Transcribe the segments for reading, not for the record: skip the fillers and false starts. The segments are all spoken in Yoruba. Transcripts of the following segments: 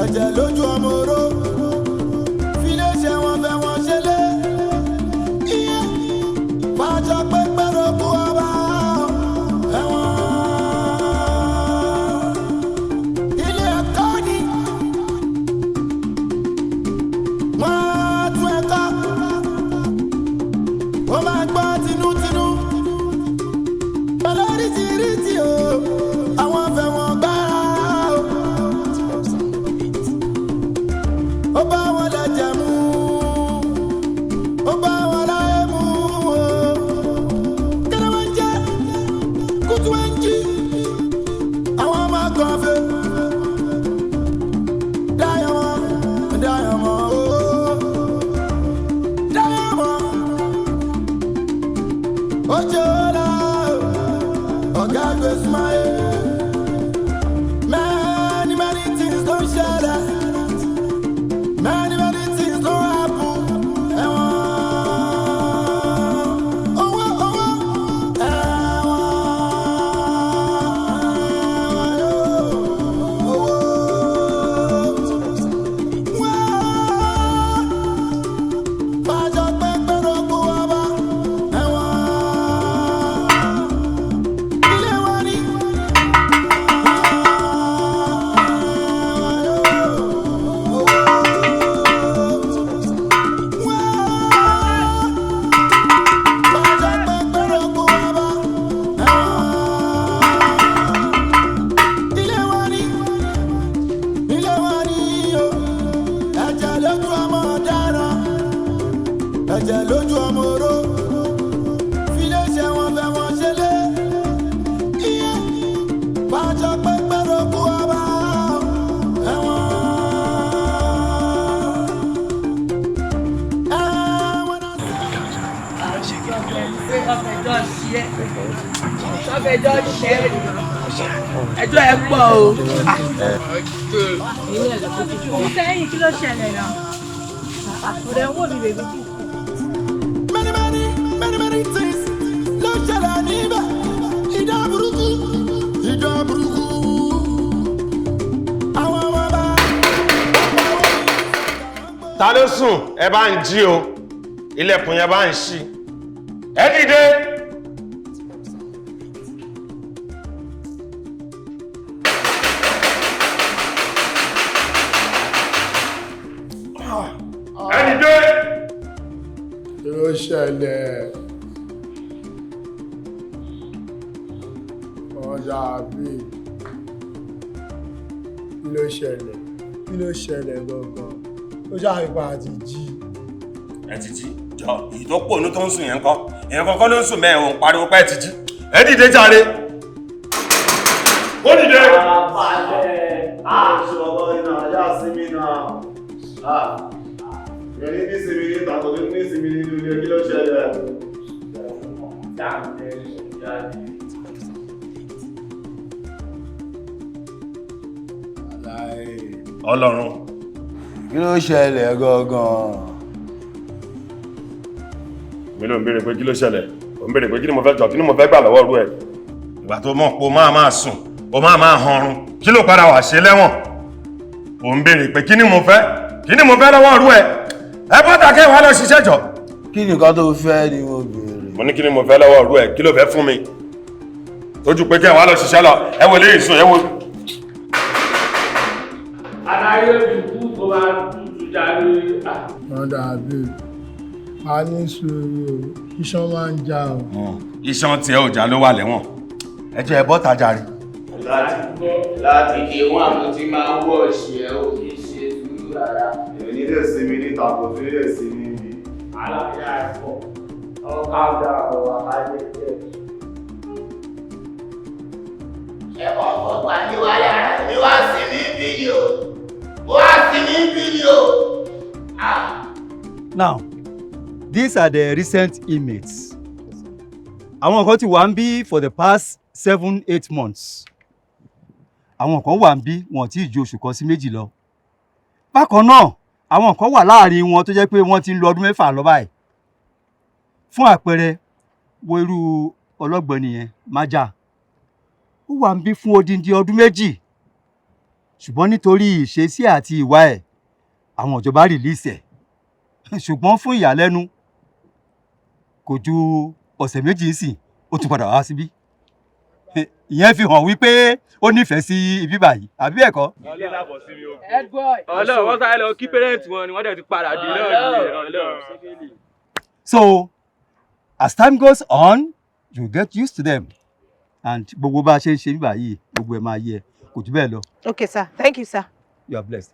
ẹ̀jẹ̀ lójú ọmọ oró fílẹ̀ ṣe wọn fẹ́ wọn ṣe lé iye fàájọ pé pẹ́rọ kú ọba ẹ̀wọ̀n ilé ẹ̀kọ́ ni wọ́n tún ẹ̀kọ́ wọ́n máa gbọ́ tinútinú olóríṣiríṣi o àwọn fẹ́ wọn gbára o ó bá wọn lẹ́jẹ̀ mú ó bá wọn láyé mú o kẹ́lẹ́ wọn jẹ́ kútu wọn jí àwọn ọmọ gànfẹ́ dáyọ̀ mọ́ o dáyọ̀ mọ́ ó jẹ́ ọ̀la ọ̀gá gbé smile many things don't share many things don't happen ẹ̀wọ̀n owó fàájọ pé pẹ́rọ kú ọba ẹ̀jẹ̀ lójú ọmọ oró fílẹ̀ ṣe wọn fẹ́ wọn ṣe lé iye fàájọ pé pẹ́rọ kú ọba ẹjọ́ ẹ pọ̀ o. sẹ́yìn kí ló ṣẹlẹ̀ náà ọ̀rẹ́ ń wò mí bèbí. many things ló ṣẹlẹ̀ níbẹ̀ ìdá burúkú àwọn ọmọ bá. ta ló sùn ẹ bá ń jí o ilẹ̀kùn yẹn bá ń ṣí ẹ dìde. ẹ dìde. kí ló ṣẹlẹ̀ ọjà àbí kí ló ṣẹlẹ̀ gangan ó ṣàfipá àti jí. ẹ ti jí jọ èyí tó pò ní tó ń sùn yẹn kọ́ èyàn kankan ló ń sùn mẹ́rin òun pariwo pé ẹ ti jí ẹ dìde jàre. ó dìde. Ẹni ní sinmi ní ìtàkùn tó ní sinmi nínú ilé kí ló ṣẹlẹ̀? Ọlọ́run. Kí ló ṣẹlẹ̀ gangan? Mi ló ń béèrè pé kí ló ṣẹlẹ̀? Ó ń béèrè pé kí ni mo fẹ́ jọ, kí ni mo fẹ́ gbà lọ́wọ́ rú ẹ̀? Ìgbà tó mọ̀ pé o máa sùn, o máa hanrun, kí ló padà wà ṣe lẹ́wọ̀n? Ó ń béèrè pé kí ni mo fẹ́ lọ́wọ́ rú ẹ̀? Ẹ bọ́ta kẹ́ wàá lọ ṣiṣẹ́ jọ. Kí ni nǹkan tó fẹ́ ni mo béèrè? Mo ní kí ni mo fẹ́ lọ́wọ́ rú ẹ̀, kí ló fẹ́ fún mi? Tójú pé kẹ́ wàá lọ ṣiṣẹ́ lọ, ẹ wo lè sùn, ẹ wo. Aláyé dùkú tó bá tutù jáde. Wọ́n dàbí a ní sùúrù iṣan máa ń já o. Iṣan tiẹ̀ ò já ló wà lẹ́wọ̀n. Ẹ jẹ́ ẹ bọ́ta jàre. Láti kí wọ́n àmú tí máa ń wọ̀ ṣe ẹ́ ò kì í ṣe sùúrù rárá. Èmi lè sinmi ní ìtàkùn tó lè sinmi bí. Àlàyé ẹ̀fọ́ ọkà ọ̀dà ọ̀wà ayé tẹ̀. Ẹ̀kọ́ ọ̀pọ̀ ní wá yàrá mi wá sí ní fídíò. Wá sí ní fídíò. Now, these are the recent inmates. Àwọn kan ti wà ń bí for the past 7-8 months. Àwọn kan wà ń bí wọn tí ju oṣù kan sí méjì lọ. Bákan náà, àwọn kan wà láàrin wọn tó jẹ́ pé wọ́n ti ń lọ ọdún mẹ́fà lọ báyìí. Fún àpẹẹrẹ, wo irú ọlọ́gbọ́n nìyẹn, Májà. Ó wà ń bí fún odindi ọdún méjì. ṣùgbọ́n nítorí ìṣesí àti ìwà ẹ̀ àwọn ìjọba rìlíìsì ẹ̀ ṣùgbọ́n fún ìyàlẹ́nu kò ju ọ̀sẹ̀ méjì sìn ó tún padà wá síbí ìyẹn fi hàn wípé ó nífẹ̀ẹ́ sí ibi báyìí àbí ẹ̀kọ́. ọlọ́run wọ́n sáré lọ kí pẹ́rẹ́ǹtì wọn ni wọ́n dẹ̀ ti padà dé náà. So as time goes on you get used to them and gbogbo bá a ṣe ń ṣe bíbá yìí gbogbo ẹ̀ máa yẹ kò jù bẹ́ẹ̀ lọ. Okay sir, thank you sir. You are blessed.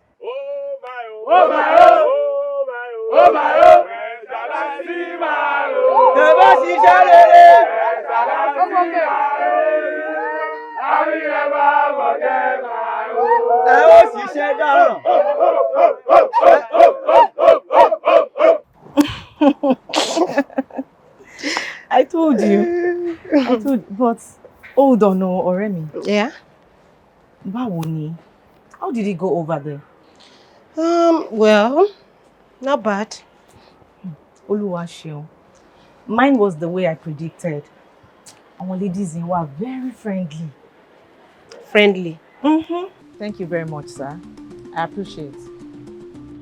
Tẹ̀bá ṣiṣẹ́ rere. Ẹ ó ṣiṣẹ́ dáràn. I told you, but hold on, ọ̀rẹ́ mi. Yeah? Báwo ni? How did it go over there? Well, not bad. Olúwa ṣeun. Mine was the way I predicted. Our ladies in were very friendly. Friendly. Thank you very much, sir. I appreciate.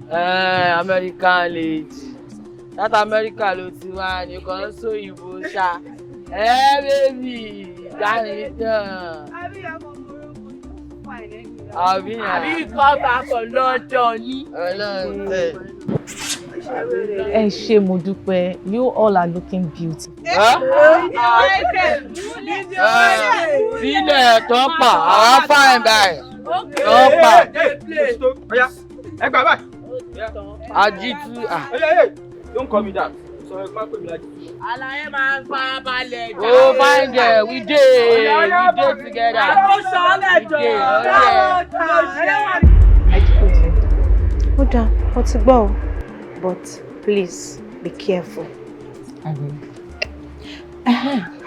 American lady. That America ló ti wá ní kan so ìbò ṣá. Baby, dáni tán. Àbí kọ́ta kan lọ́jọ́ ní. Ẹ ṣé mo dúpẹ́. You all are looking beautiful. Sílẹ̀ tó pa, àwọn fine báyìí. Tó pa. Ẹ gbà báyìí. Ajitu. Don't call me that. So ẹ má pè mí láti. Àlàyé máa ń fara balẹ̀ jà. Oh fine girl, we dey together. Ó dáa, ó ti gbọ́ o. But please be careful. I will.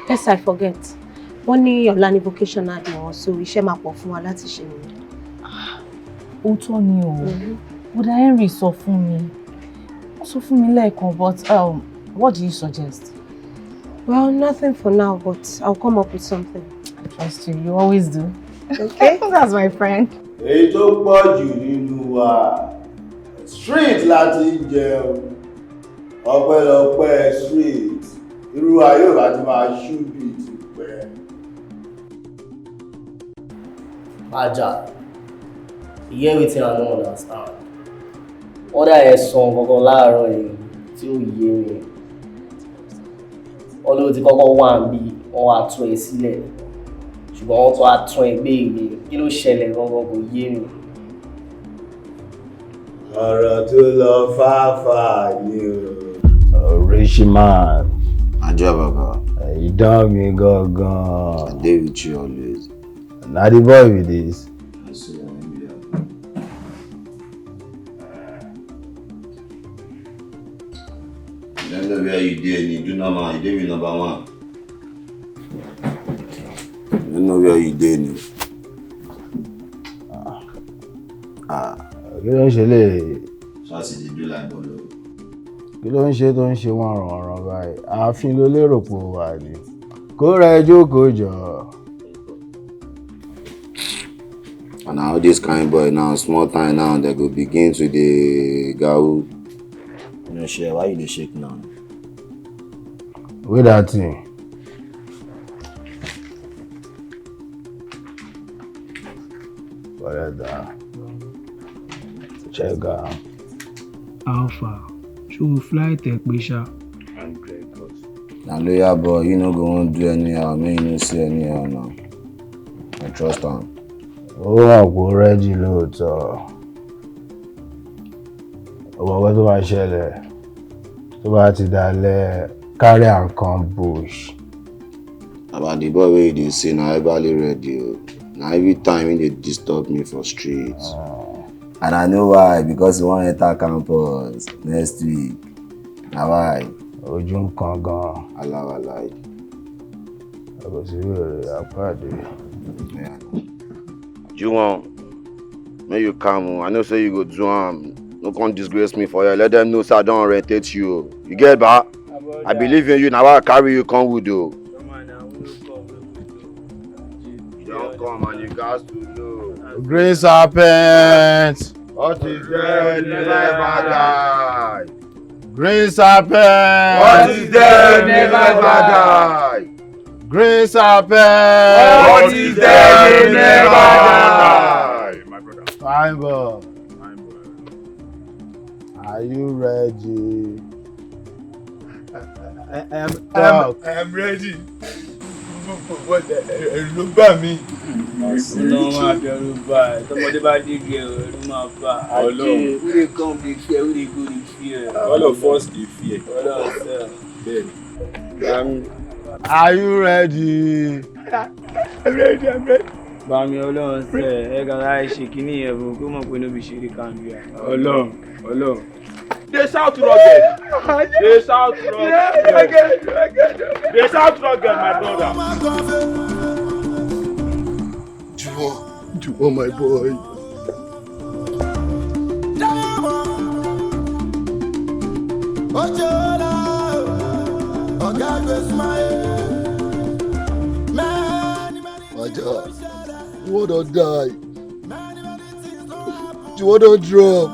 Yes, I forget. Wọ́n ní ọ̀la ní vocational day wọn, so iṣẹ́ máa pọ̀ fún wa láti ṣe nìyẹn. Òótọ́ ni o. Bùdá Henry sọ fún mi. Ó sọ fún mi lẹ́ẹ̀kan, but what do you suggest? Well, nothing for now, but I'll come up with something. I trust you. You always do. Okay? That's my friend. Èyí tó pọ̀ jù nínú wa street láti jẹun ọpẹ́lọpẹ́ street irú ayé ò bá ti máa ṣúbì ti pẹ́. Aja, you hear wetin I no understand. Ọ̀dà ẹ̀sùn kankan láàárọ̀ yìí tí ó yé mi. Ọlọ́run ti kọ́kọ́ wà ń bí wọ́n wá tún ẹ sílẹ̀. Ṣùgbọ́n wọ́n tún á tún ẹ gbé ìwé. Kí ló ṣẹlẹ̀ gangan kò yé mi. Ọ̀rọ̀ tó lọ fáfá ni o. Rich man. Ajá bàbá. You done me gangan. I dey with you always. Na the boy with this. I don't know where you dey ni do normal, you dey with number one. I don't know where you dey ni. Kí ló ń ṣe lè? Ṣáàṣì ti dúró láì bọ́ọ̀lù. Kí ló ń ṣe tó ń ṣe wọ́n ràn báyìí? Ààfin ló lérò pé ó wà ní. Kó ra ẹjọ́ kó jọ. And now this kind boy now, small time now, they go begin to the gawu. You know, share, why you dey shake now? Wait that thing. What is that? Check out. Alpha, show flight tech Bisha. Now lawyer boy, you no go wan do anyhow, make you no see anyhow now. I trust am. Ó wà kó rẹ́jì lóòótọ́. Ọ̀pọ̀ tó bá ṣẹlẹ̀ tó bá ti dalẹ̀ carry and come bush. About the boy wey you dey say na everly ready o. Na every time he dey disturb me for street. And I know why, because he wan enter campus next week. Na why? Ojú ń kan gan. Alawalai. Ọkọ̀ sí wèrè àpáàdé. Ewon, make you calm. I know say you go do am. No come disgrace me for you. Let them know say I don orientate you. You get ba? I believe in you. Na why I carry you come with you. You Don't come and you guys to know. Green serpent. What is dead never die. Green serpent. What is dead never die. Green serpent. What is dead never die. My brother. Fine boy. Are you ready? I am ready. But ẹ̀rù bà mí. Ọlọ́run máa bẹ̀rù bá ẹ̀ tọmọdé bá dé gẹ̀ ẹ̀rù máa bá ẹ̀. Ọlọ́run. Who dey come dey fear, who dey go dey fear. All of us dey fear. Ọlọ́run sẹ́. Bẹ́ẹ̀ni. Are you ready? I'm ready. Bàmí Ọlọ́run sẹ́ ẹ̀ kàn láì ṣe kíní yẹn fún kó mọ̀ pé níbi ìṣeré kan bí i. Ọlọ́run. They shout rugged. They shout rugged. They shout rugged, my brother. Juwon, my boy. Maja, Juwon don't die. Juwon don't drop.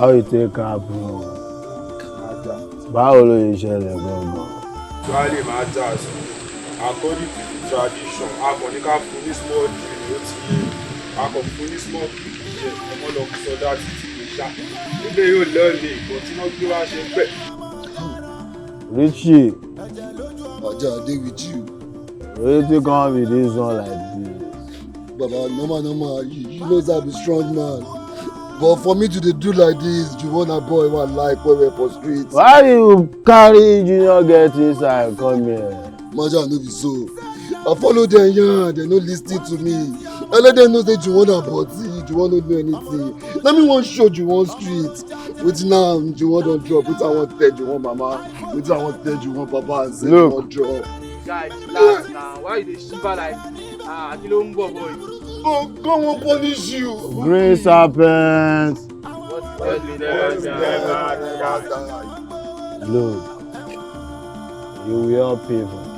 How you take happen? Báwo ló yẹ ṣẹlẹ̀ gbọ̀ngàn? Tuale matters. According to the tradition, a kò ní ká fún ní small drink ló ti yé. A kò fún ní small drink yẹ. Ọmọ lọ sọdá títí lè ṣá. Nílé yóò lọ́ọ̀lẹ̀ ìbọn tí wọ́n gbé wá ṣe pẹ̀. Richie, Maja, I dey with you. wetin come be this one like this? Baba, normal. You know say I be strong man. But for me to dey do like this, Juwon a boy wey like wey for street. Why you carry junior get inside come here? Maja no be so. I follow them yarn, they no lis ten to me. I let them know say Juwon na body, Juwon no know anything. Na me wan show Juwon street. Wetin now Juwon don drop, wetin I wan tell Juwon mama, wetin I wan tell Juwon papa and say Juwon drop. Guys, relax now. Why you dey shiver like kí ló ń bọ̀ boy? Oh, God wan punish you. Green serpent. Look, you will pay for this.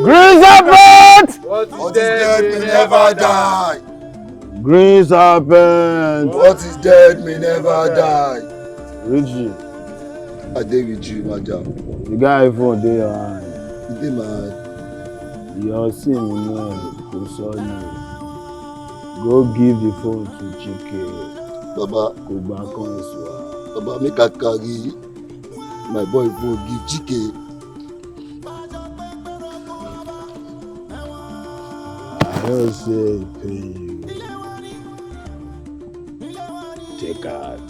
Green serpent. What is dead may never die. Green serpent. What is dead may never die. Richie, I dey with you, Maja. the guy phone dey your hand. You dey my hand. Your sim náà kò sọnù. Go give the phone to Chike. Baba, kò gbà kan èso wa. Baba, make I carry my boy phone give Chike. I know say e pay you. Take out.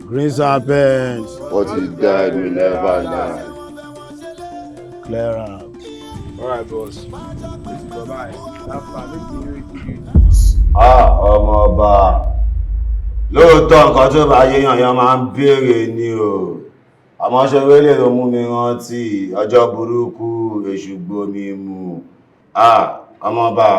Green serpent. What is dead will never die. Clear up. Alright boss. Bye-bye. Ọmọ ọba. Lóòótọ́ nǹkan tó bá yéèyàn yẹn máa ń béèrè ni o. Àmọ́ ṣe wélé ló mú mi rántí ọjọ́ burúkú èṣù gbomi mu. Ọmọ ọba.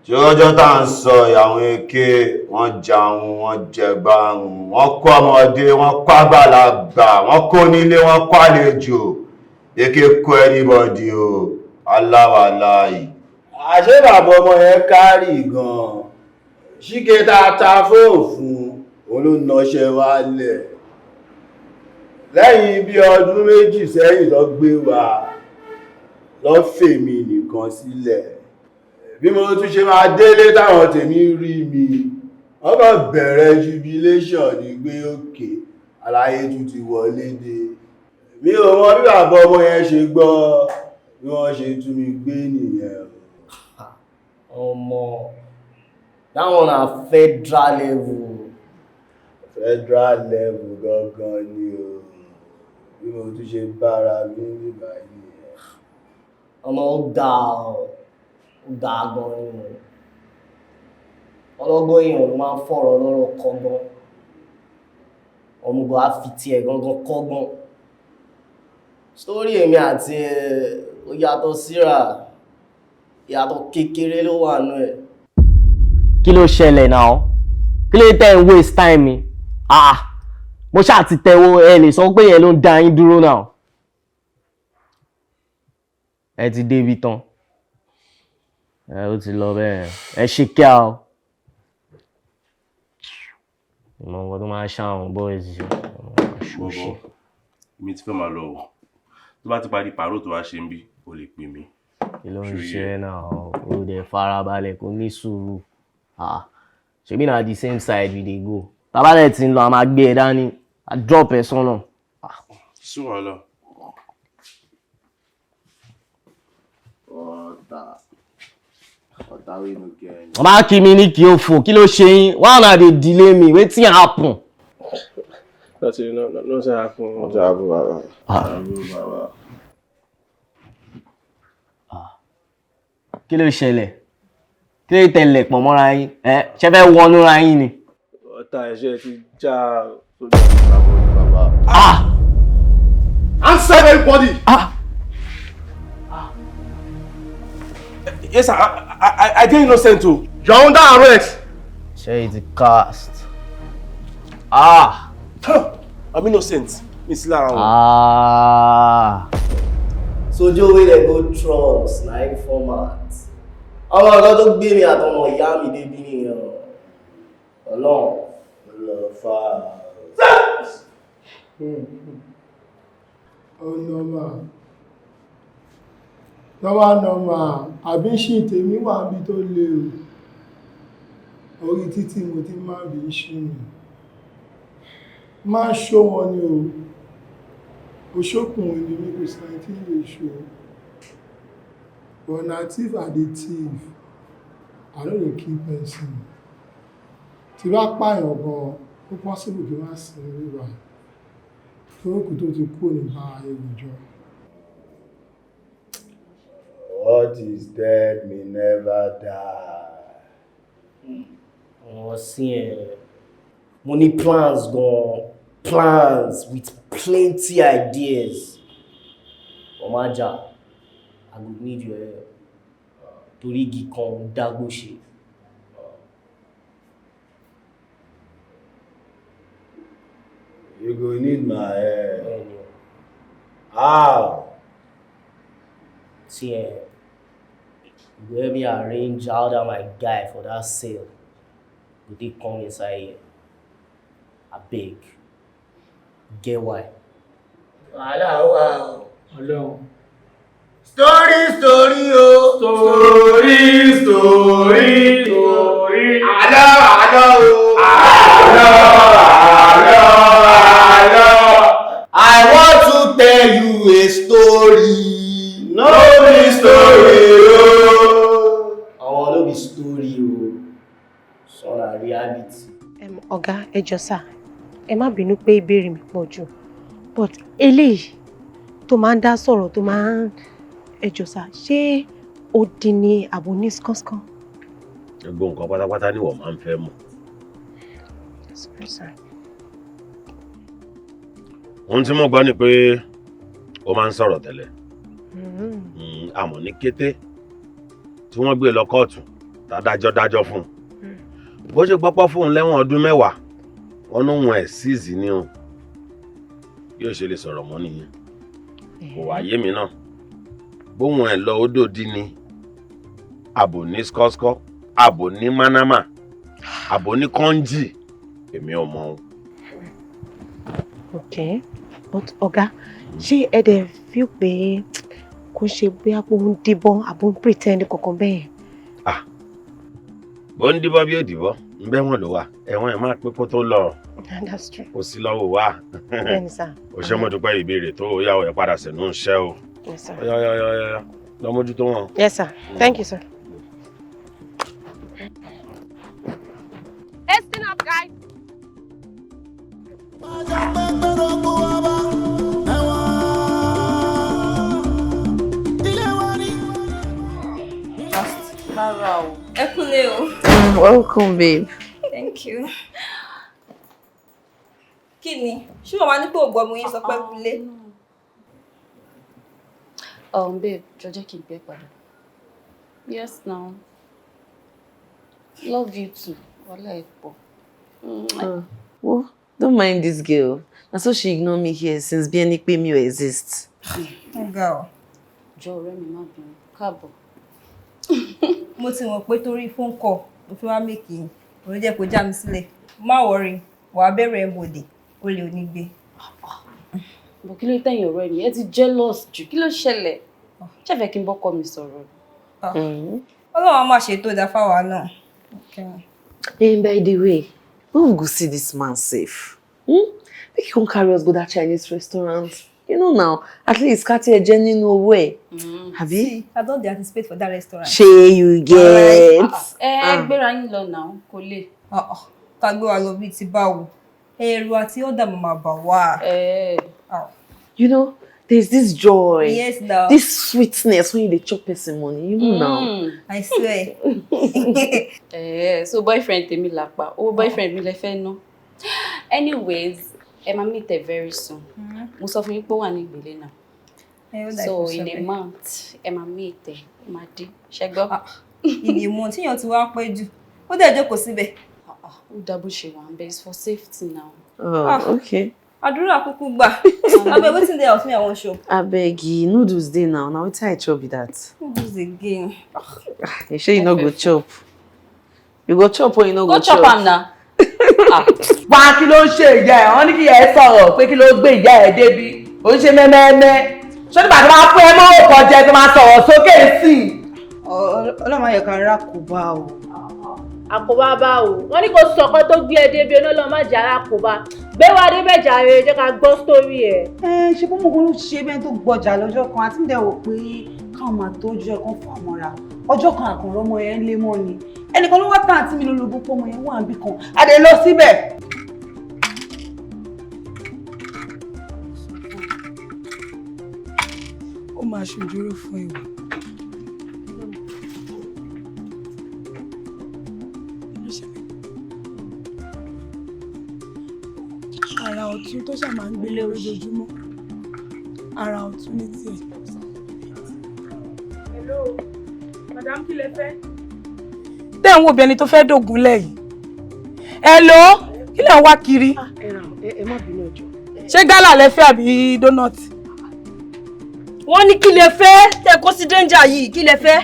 Ṣé ọjọ́ tá à ń sọ ìyàwó eke wọ́n jàun wọ́n jẹgbárùn wọ́n kó ọmọdé wọ́n kó àgbàlagbà wọ́n kó nílé wọ́n kó àlejò eke kó anybody o aláwàláyì. Àṣé bàbá ọmọ yẹn kárì gan-an Ṣíkè tata fóòfún òun ló nọṣẹ́ wálẹ̀ lẹ́yìn bí ọdún méjì sẹ́yìn lọ gbé wa lọ fèmí nìkan sílẹ̀ bí mo tún ṣe máa délé táwọn tèmi rí mi wọ́n kàn bẹ̀rẹ̀ jubilation ní gbé òkè aláyé tún ti wọlé dé mi ò mọ bí bàbá ọmọ yẹn ṣe gbọ́ bí wọ́n ṣe tún mi gbé nìyẹn. Ọmọ that one na federal level gangan ni o bí mo tún ṣe bára mi nígbà yìí ọmọ ó ga gan ni ọlọ́gbọ́n èèyàn ló máa ń fọ̀rọ̀ lọ́rọ̀ kọ́gbọ́n ọmọgbọ́n á fi tiẹ̀ gangan kọ́gbọ́n sórí èmi àti ó yàtọ̀ síra ìyàtọ̀ kékeré ló wà nú ẹ̀ Kí ló ṣẹlẹ̀ now? Kí ló tẹ́ ń waste time mi? Mo ṣáà ti tẹ̀wọ́ ẹ lè sọ pé yẹn ló ń dá yín dúró now. Ẹ ti débi tán. Ó ti lọ bẹ́ẹ̀. Ẹ ṣe kíá o. Ìmọ̀ nǹkan tó máa ṣàwọn boys yìí. Bọ̀bọ̀, mi ti fẹ́ máa lọ o. Tó bá ti parí pàrọ̀ tó wá ṣe ń bí, o lè pè mí. Kí ló ń ṣe náà? O dẹ̀ farabalẹ̀ kò ní sùúrù. Ṣebí na the same side we dey go. Tabalẹ̀ ti ń lọ, a máa gbé ẹ dání. A drop ẹ sọ́nà. Sún wọn lọ. Wọ́n máa kí mi ní kí o fò, kí ló ṣe yín? Why una dey delay me? Wetin happen? Nothing happen. Nothing happen, baba. Kí ló ṣẹlẹ̀? Kí ló tẹ̀lẹ̀ pọ̀ mọ́ra yín? Ṣé fẹ́ wọnú ra yín ni? Ọ̀tá ẹ̀ṣẹ̀ ti já sójú ọ̀nà bàbá. Answer everybody! Yes, sir. I dey innocent o. You're under arrest. Ṣé it cast? I'm innocent. Miss Lara. Sojo wey dey go trust na informant. Àwọn ọ̀gá tó gbé mi àtọmọ ìyá mi débi nìyẹn. Ọlọ́run lọ fà á. Nọ́mà àbí ṣì tèmi wà bí tó lé o. Orí títí mo ti máa bí ṣì mi. Má ṣó wọn ni o. Òṣókùnrin ni mi kò sáà tí lè ṣó. But na thief I dey thief. I no dey kill person. Tí bá pààyàn gan, ó possible kí wọ́n sin rírà. Torókù tó ti kúrò nípa ayélujára. What is dead may never die. Sí mo ní plans gan. Plans with plenty ideas. Omaja, I go need your help. Torí igi kan dágbó ṣe. You go need my help. How? See, you go help me arrange how that my guy for that sale go take come inside here. Abeg, get why? Wàhálà wà o. Ọlọ́run. Story o. Story. Àlọ́ o. Àlọ́. I want to tell you a story. No be story o. Àwọn no be story o. So na reality. Ọ̀gá, ẹ jọ̀ọ́ sà. Ẹ má bínú pé ìbéèrè mi pọ̀ jù. But eléyìí tó máa ń dá sọ̀rọ̀ tó máa ń ẹ jọ̀ọ́ sà, ṣé ó di ní àbò ní skánskán? Gbogbo nǹkan pátápátá ni wọ́n máa ń fẹ́ mọ̀. Ohun tí mo gbọ́ ni pé ó máa ń sọ̀rọ̀ tẹ́lẹ̀. Àmọ́ ní kété tí wọ́n gbé lọ kóòtù dájọ́ fún un. Bó ṣe gbọ́pọ́ fún un lẹ́wọ̀n ọdún 10, wọ́n ní òun ẹ̀ síìzì ní òun. Yóò ṣe lè sọ̀rọ̀ mọ́ nìyẹn. Kò wá yé mi náà. Bóun ẹ̀ lọ odò dí ni àbò ní skọ́skọ́, àbò ní mánámà, àbò ní kọ́ńjì, èmi ò mọ̀. Okay, but ọ̀gá, ṣé ẹ dẹ̀ feel pé kò ṣe bóyá pé ó ń díbọ́n àbò ń pretend kankan bẹ́ẹ̀? Bó ń díbọ́ bí ó díbọ́, ń bẹ́ wọn ló wà, ẹ̀wọ̀n ẹ̀ máa pé kó tó lọ. That's true. Kò sí lọ́wọ́ wá. Bẹ́ẹ̀ni sá. Ó ṣe mo dúpẹ́ ìbéèrè tó yá ọ̀ ẹ̀ padà sínú iṣẹ́ o. Yes sir. Yá. Lọ mójútó wọn. Yes sir. Thank you sir. Listen up, guys. Welcome, babe. Thank you. Kini, ṣé o máa ní pé ògbọ́n mo yín sọ pé kúlé? Babe, jọ̀ọ́ jẹ́ kí n gbé padà. Yes, now. Love you too. Well, don't mind this girl. That's why she ignored me here since Bieni pay me exist. Girl. Joe, Remy, má bínú. Káàbọ̀. Mo ti mọ̀ pé torí phone call mo fi wá make yín. Ó jẹ́ kó já mi sílẹ̀. Má worry, wàá bẹ̀rẹ̀ ẹ̀bọ̀dẹ̀. O lè onígbé. Bọ̀ kí ló tẹ̀yìn ọ̀rẹ́ mi? Ẹ ti jealous jù. Kí ló ṣẹlẹ̀? Ṣé fẹ́ kí n bọ́kọ mi sọ̀rọ̀? Ọlọ́run máa ṣe tó dá fáwa náà. And by the way, we will go see this man safe. Make you come carry us go that Chinese restaurant. You know now, at least Kati a genuine no way. Have you? See, I don't anticipate for that restaurant. Shey you get. Gbéra yín lọ now, kò lè. Ká gbé wa lọ bí ti báwo. Ẹ̀rù àti ọ̀dà mama bà wá. You know, there's this joy. Yes, now. This sweetness when you dey chop person money. You know now. I swear. So boyfriend tèmi lápá. Oh, boyfriend mi lẹ fẹ́ ná. Anyways, ẹ máa meet her very soon. Mo sọ fún yín pé ó wà ní ìgbélé náà. So in a month, ẹ máa meet her. Ẹ máa dé. Ṣé gbọ́? In a month, tíyàn ti wá pẹ́ jù. Ó dẹ̀ jókòó síbẹ̀. Ó double ṣe wà, but it's for safety now. Oh, okay. Àdúrà kúkú gbà. Abeg, wetin dey house me I wan chop? Abeg, noodles dey now. Now wetin I chop be that? Noodles again. You sure you no go chop? You go chop or you no go chop? Go chop am na. Wá kí ló ń ṣe ìyá ẹ̀? Wọ́n ní kí ìyá ẹ sọ̀rọ̀ pé kí ló gbé ìyá ẹ̀ débi. Ó ń ṣe mẹ́mẹ́mẹ́. Ṣé nígbà tó máa fún ẹ mọ́ òkò jẹ tó máa sọ̀rọ̀ sókè sí i? Ọlọ́run ayọ̀ kan rà kó bá o. Àkóbá bá o. Wọ́n ní kò sọ̀kọ́ tó gbé ẹ débi Ọlọ́run má jẹ́ àkóbá. Gbéwá débẹ̀ jàre jẹ́ ká gbọ́ sítórì ẹ̀. Ṣé bó mo kàn ló ṣe bẹ́ẹ̀ tó gbọ́jà lọ́jọ́ kan àti ǹdẹ̀ wò pé káwọn máa tójú ẹ̀ kán fà mọ́ra. Ọjọ́ kan àkànrọ́ ọmọ yẹn ń lé mọ́ ni. Ẹnìkan ló wá tán àti mi lólobó pọ́ ọmọ yẹn wà níbì kan. Adé lọ síbẹ̀. Ó máa ṣòjúrò fún ìwọ. Ara ọ̀tún tó ṣáà máa ń gbélé lójoojúmọ́. Ara ọ̀tún ní tiẹ̀. Hello, madam kí lẹ fẹ́? Tẹ́ ń wo bí ẹni tó fẹ́ dògún lẹ́yìn. Hello, kí lẹ ń wá kiri? Ẹ má bínú ẹjọ́. Ṣé gálà lẹ fẹ́ àbí dónọ́tì? Wọ́n ní kí lẹ fẹ́ tẹ́ kó sí danger yìí kí lẹ fẹ́?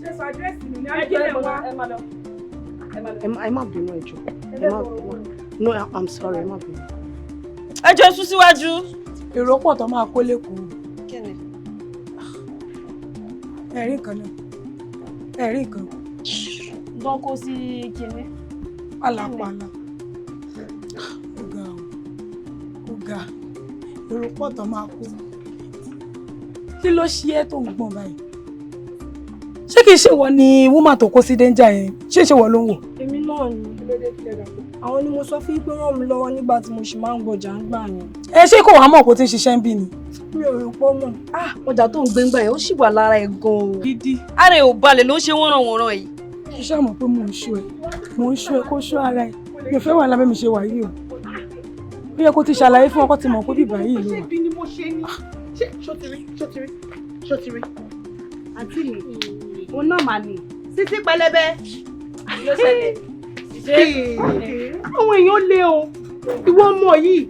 Ṣé sọ àdírẹ́sì mi ní àgbẹ̀ wá? Ẹ má bínú ẹjọ́. No, I'm sorry, ẹ má bínú. Ẹjọ́ sún síwájú. Èrò pọ̀ tó máa kó lẹ́kọ̀ọ́. Ẹ̀rí nǹkan náà. Ẹ̀rí nǹkan. Dán kó sí kinní. Pàlàpàlà. Ó ga. Èrò pọ̀ tó máa kó. Kí ló ṣe ẹ́ tó ń gbọ̀n báyìí? Ṣé kìí ṣe wọ ni woman tó kó sí danger yẹn? Ṣé wọ ló ń wò? Èmi náà ni. Àwọn ni mo sọ fún pé ràn mí lọ́wọ́ nígbà tí mo ṣì máa ń gbọjà ń gbà yẹn. Ṣé kò wá mọ̀ kó tí ń ṣiṣẹ́ ń bí ni? Mi ò rò pọ́ mọ̀. Ọjà tó ń gbé ń gbà yẹn ó sì wà lára ẹ̀ gan-an. Gidi. Ara ẹ̀ ò balẹ̀ ló ń ṣe wọ́nràn-wọ̀nràn yìí. Ṣé mọ̀ pé mò ń ṣọ́ ẹ? Mò ń ṣọ́ ẹ kó ṣọ́ ara ẹ. Mi ò fẹ́ wà lábẹ́ mi ṣe wà yìí o. Ó yẹ kó ti ṣàlàyé fún ọkọ tí mọ̀ pé bíbá yìí ló wà. Ṣé bí ni mo ṣe ni? Ṣé ṣòtìrí? Àǹtí mi, òun náà mà ní. Títí pẹlẹbẹ. Ló ṣẹlẹ̀. Àwọn èèyàn lé o. Ìwọ ọmọ yìí,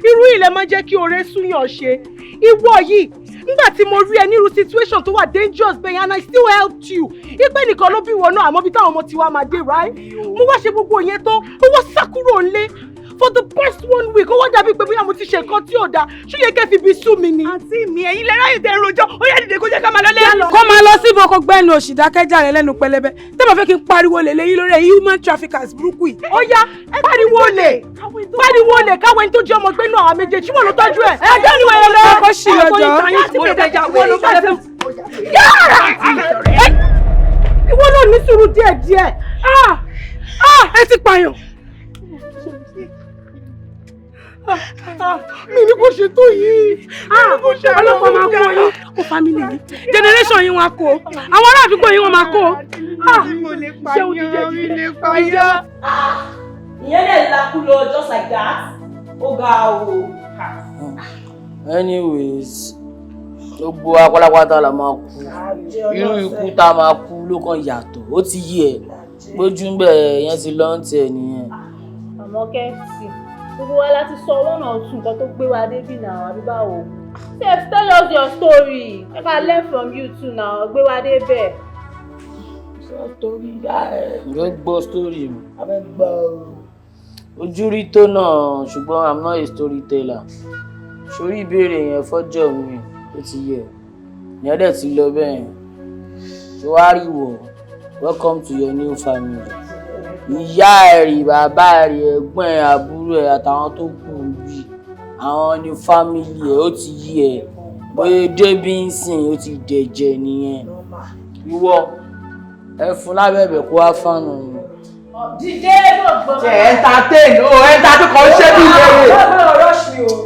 irú ilẹ̀ máa jẹ́ kí oore súyàn ṣe. Ìwọ yìí, nígbà tí mo rí ẹ nírú situation tó wà dangerous bẹ́ẹ̀ and I still helped you. Ìpè nìkan ló bí ìwọ náà àmọ́ bí táwọn ọmọ tiwa máa dé, right? Mo wá ṣe gbogbo yẹn tán, mo wá sá kúrò nílé. For the past 1 week, ó wá dàbí pé bóyá mo ti ṣe nǹkan tí ò dáa. Ṣé yẹ kẹ́ fi bí sú mi ni? Àǹtí mi, ẹ̀yin lẹ ráyè tẹ́ rojọ́. Ó yá dìde kó jẹ́ ká máa lọ lé. Kó máa lọ síbò kó gbẹ́nu òṣì dákẹ́jà rẹ lẹ́nu pẹlẹbẹ. Tẹ́ bá fẹ́ kí n pariwo lè léyìn lórí ẹ̀ human traffickers burúkú yìí. Ó yá, pariwo lè káwọn ẹni tó jẹ́ ọmọ gbẹ́nu àwọn méjèèjì wọ́n ló tọ́jú ẹ̀. Ẹgbẹ́ ni wọ́n lọ. Kó ṣì lọ́jọ́. Ìwọ náà ní sùúrù díẹ̀díẹ̀. Ẹ ti pààyàn. Mi ní kò ṣe tó yìí. Ọlọ́pàá máa kó yín. Kó family yìí. Generation yín wọn kó. Àwọn ará àdúgbò yín wọn máa kó. Ṣé o ti jẹ́ kí lè pààyàn? Ìyẹn lè lakú lọ just like that. Ó ga o. Anyways, Gbogbo apálápátá la máa kú. Irú ikú tá a máa kú ló kàn yàtọ̀. Ó ti yí ẹ. Gbójú ń bẹ̀ yẹn ti lọ́ǹtì ẹ̀ nìyẹn. Àmọ́ kẹ́sì, gbogbo wa láti sọ one or two nǹkan tó gbé wa débì náà, àbí báwo? Sef, tell us your story. I can learn from you too now. Gbé wa débẹ̀. Story ẹ̀ gbọ́ story mi. Abẹ́ gbọ́ ojú rí tó náà ṣùgbọ́n I'm not a storyteller. Sórí ìbéèrè yẹn fọ́jọ́ mi ó ti yẹ. Ìyẹn dẹ̀ ti lọ bẹ́ẹ̀. Ṣùwárí wọ̀, welcome to your new family. Ìyá ẹ̀rì, bàbá ẹ̀rì, ẹ̀gbọ́n ẹ̀, àbúrò ẹ̀ àtàwọn tó kù bí. Àwọn ní family ẹ̀ ó ti yí ẹ̀. Bóyá débí ń sìn ó ti dẹ̀jẹ̀ nìyẹn. Ìwọ ẹ fún lábẹ́bẹ̀ kó wá fánù ni. Dìde náà gbọ́n. Ṣé entertain kan ṣé bí lóye.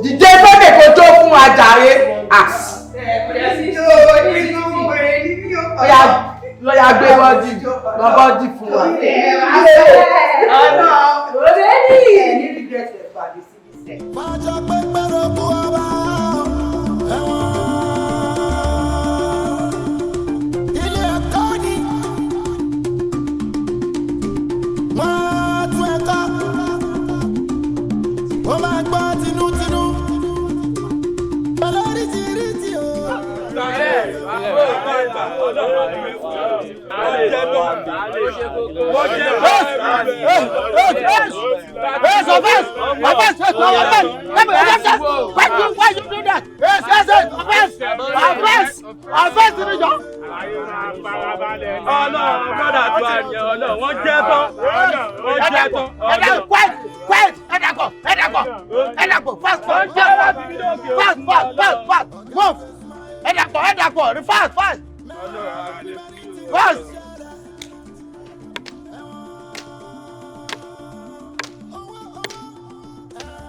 Dìde sókè kó tó fún àjàre. Lọ́yà gbé bọ́dì fún wa. Ọ̀nà òdèdí. Ẹni rí gẹ̀ẹ́sì pàdé sí ìṣẹ́. Májọ pé pẹ́rọ kú ọba ẹ̀wọ̀n. Ilé ẹ̀kọ́ ni wọ́n tún ẹ̀kọ́. Wọ́n máa gbọ́ tinútinú. Olóríṣiríṣi o.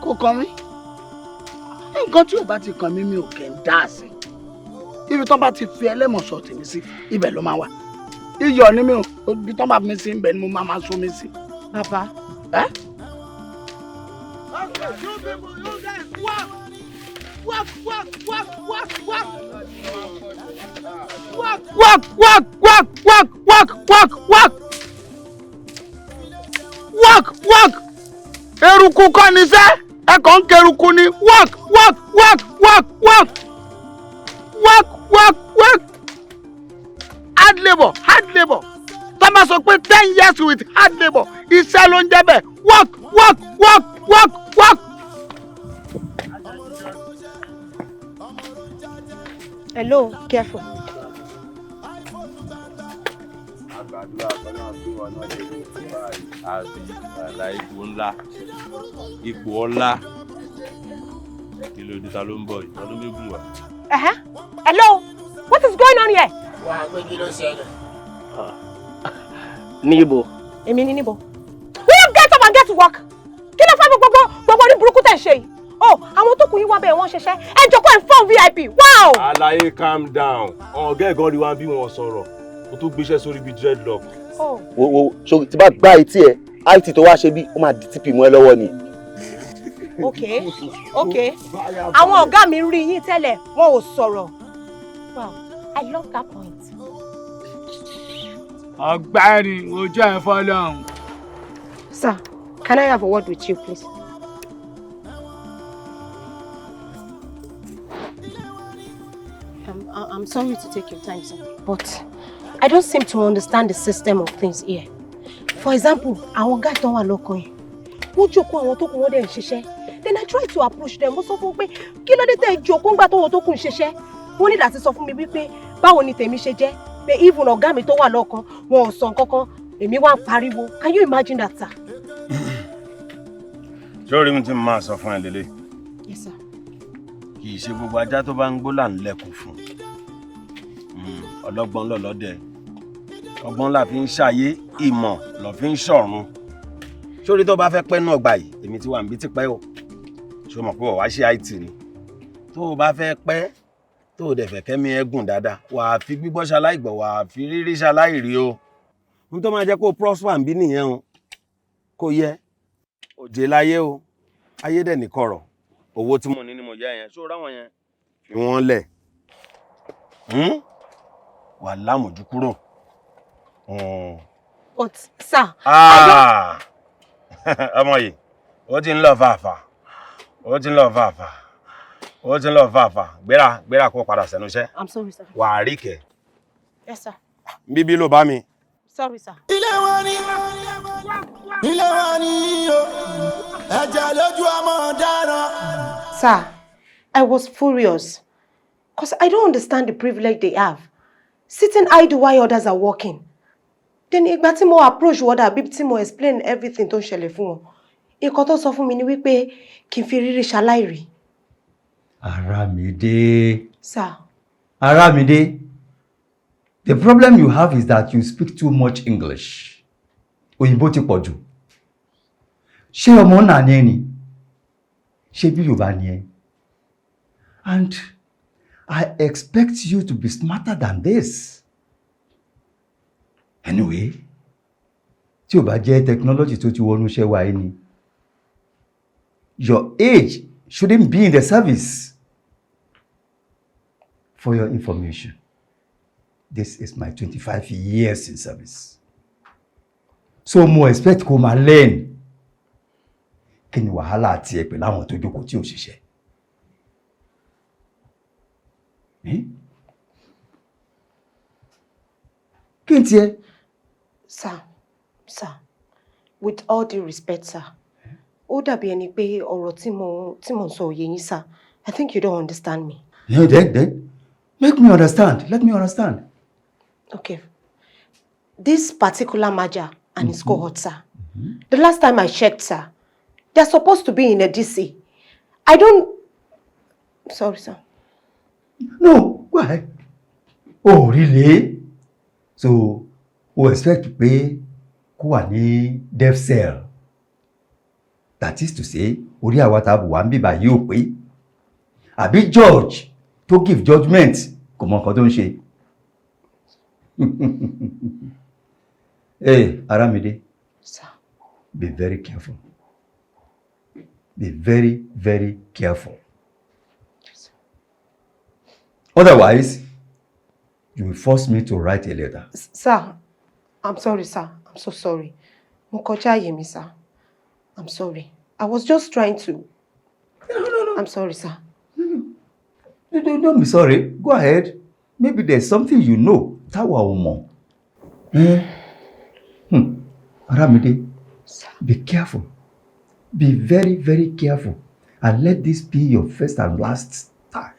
Kò kàn mí. Nǹkan tí ò bá ti kàn mí mi ò kẹ́ ń dá sí. Ibi tán bá ti fi ẹlẹ́mọ̀ṣọ́ tèmi sí, ibẹ̀ ló máa wà. Iyọ̀ ni mi ò, ibi tán bá fi mi sí, ibẹ̀ ni mo máa so mi sí. Bàbá. Ẹ́? Work. Eruku kọ́ ni sẹ́, ẹ kàn ń keruku ni. Work. Hard labour. Tá máa sọ pé 10 years with hard labour, iṣẹ́ ló ń jẹ́ bẹ́ẹ̀. Work. Hello, careful. Àgbàdúrà kan náà tó wọn náà lè ní àbí àlà ipò ńlá ipò ọlá kí ló dé ta ló ń bọ̀ yìí ọdún méjì wà. Hello, what is going on here? Wà á pé kí ló ṣẹlẹ̀. Níbo? Èmi ni níbo. Will you get up and get to work? Kí ló fẹ́ gbogbo ní burúkú tẹ̀ ṣe yìí? Oh, àwọn tó kù yín wá bẹ́ẹ̀ wọ́n ṣẹṣẹ́. Ẹ jókòó ẹ̀ fún VIP. Wow! Àlàyé calm down. Ọ̀gá ẹ̀gán rí wa bí wọ́n sọ̀rọ̀. Mo tún gbéṣẹ́ sórí bíi dreadlock. Wo so tí bá gba etí ẹ, IT tó wá ṣe bí ó máa di TP mọ́ ẹ lọ́wọ́ ni. Okay. Àwọn ọ̀gá mi rí yín tẹ́lẹ̀, wọn ò sọ̀rọ̀. Wow, I love that point. Ọ̀gbẹ́ni, ojú ẹ̀ fọ́lọ́run. Sir, can I have a word with you, please? I'm sorry to take your time, sir, but I don't seem to understand the system of things here. For example, àwọn guys tó wà lọ́kàn yẹn, wọ́n jókòó àwọn tó kù wọ́n dẹ̀ ń ṣiṣẹ́. Then I try to approach them. Mo sọ fún pé kí ló dé tẹ́ jókòó ńgbà tó wọ́n tó kù ń ṣiṣẹ́. Wọ́n ní láti sọ fún mi wípé báwo ni tèmi ṣe jẹ́. Pé even ọ̀gá mi tó wà lọ́kàn, wọn ò sọ nǹkankan. Èmi wá ń pariwo. Can you imagine that, sir? Ṣé orí mi ti máa sọ fún ẹ lélẹ̀? Yes, sir. Kì í ṣe gbogbo ajá tó bá ń gbó là ń lẹ́kùn fún. Ọlọ́gbọ́n lọ́lọ́dẹ. Ọgbọ́n la fi ń ṣàyé, ìmọ̀ ló fi ń ṣọ̀run. Sórí tó bá fẹ́ pẹ́ náà gbà yìí, èmi ti wà níbi tí pẹ́ o. Ṣé o mọ̀ pé wọ́n wá ṣe IT ni? Tó o bá fẹ́ pẹ́, tó o dẹ̀ fẹ́ kẹ́mi ẹ̀gùn dáadáa, wà á fi gbígbọ́ ṣaláìgbọ̀, wà á fi rírí ṣaláìrí o. Ohun tó máa jẹ́ kó prosper ń bí nìyẹn o. Kò yẹ. Òjè láyé o. Ayé dẹ̀ ní kọ̀rọ̀. Owó tí mo ní ni mo yá yẹn. Ṣó ráwọn yẹn? Fi wọ́n lẹ̀. Wà lámòjú kúrò. But sir, ọmọ yìí, ó ti ń lọ fàáfà. Ó ti ń lọ fàáfà. Ó ti ń lọ fàáfà. Gbéra kó padà sẹ́nu iṣẹ́. I'm sorry, sir. Wà á rí kẹ̀. Yes, sir. Bíbí ló bá mi. Sorry, sir. Ilé wa ni o, ẹ̀jẹ̀ lójú ọmọ ọ̀daràn. Sir, I was furious because I don't understand the privilege they have. Sitting idle while others are working. Then ìgbà tí mo approach wọ́dà bí tí mo explain everything tó ń ṣẹlẹ̀ fún wọn. Nǹkan tó sọ fún mi ni wípé kí n fi rírí ṣaláìrí. Aramide. Sir. Aramide. The problem you have is that you speak too much English. Òyìnbó ti pọ̀ jù. Ṣé ọmọ náà ni ẹni? Ṣé bí Yorùbá ni ẹ? And I expect you to be smarter than this. Anyway, tí ó bá jẹ́ technology tó ti wọnú iṣẹ́ wa ni, your age shouldn't be in the service. For your information, this is my 25 years in service. So mo expect kó máa learn. Kí ni wàhálà àti ẹ pẹ̀lú àwọn tó jókòó tí ò ṣiṣẹ́? Kí n tiẹ̀? Sir, with all due respect, sir, ó dàbí ẹni pé ọ̀rọ̀ tí mo ń sọ òye yín, sir. I think you don't understand me. Yeah, then. Make me understand. Let me understand. Okay. This particular Maja and his cohort, sir. The last time I checked, sir, they're supposed to be in a DC. Sorry, sir. No, go ahead. Oh, really? So, we expect pé kó wà ní death cell. That is to say, orí àwa tá bù wá ń bíbá yìí ò pé. Àbí George to give judgment kò mọ nǹkan tó ń ṣe. Hey, Aramide. Sir. Be very careful. Be very, very careful. Yes. Otherwise, you will force me to write a letter. Sir, I'm sorry, sir. I'm so sorry. Mo kọjá àyè mi, sir. I'm sorry. I was just trying to... No. I'm sorry, sir. Don't be sorry. Go ahead. Maybe there's something you know. Táwa ò mọ̀. Aramide, be careful. Be very, very careful. And let this be your first and last time.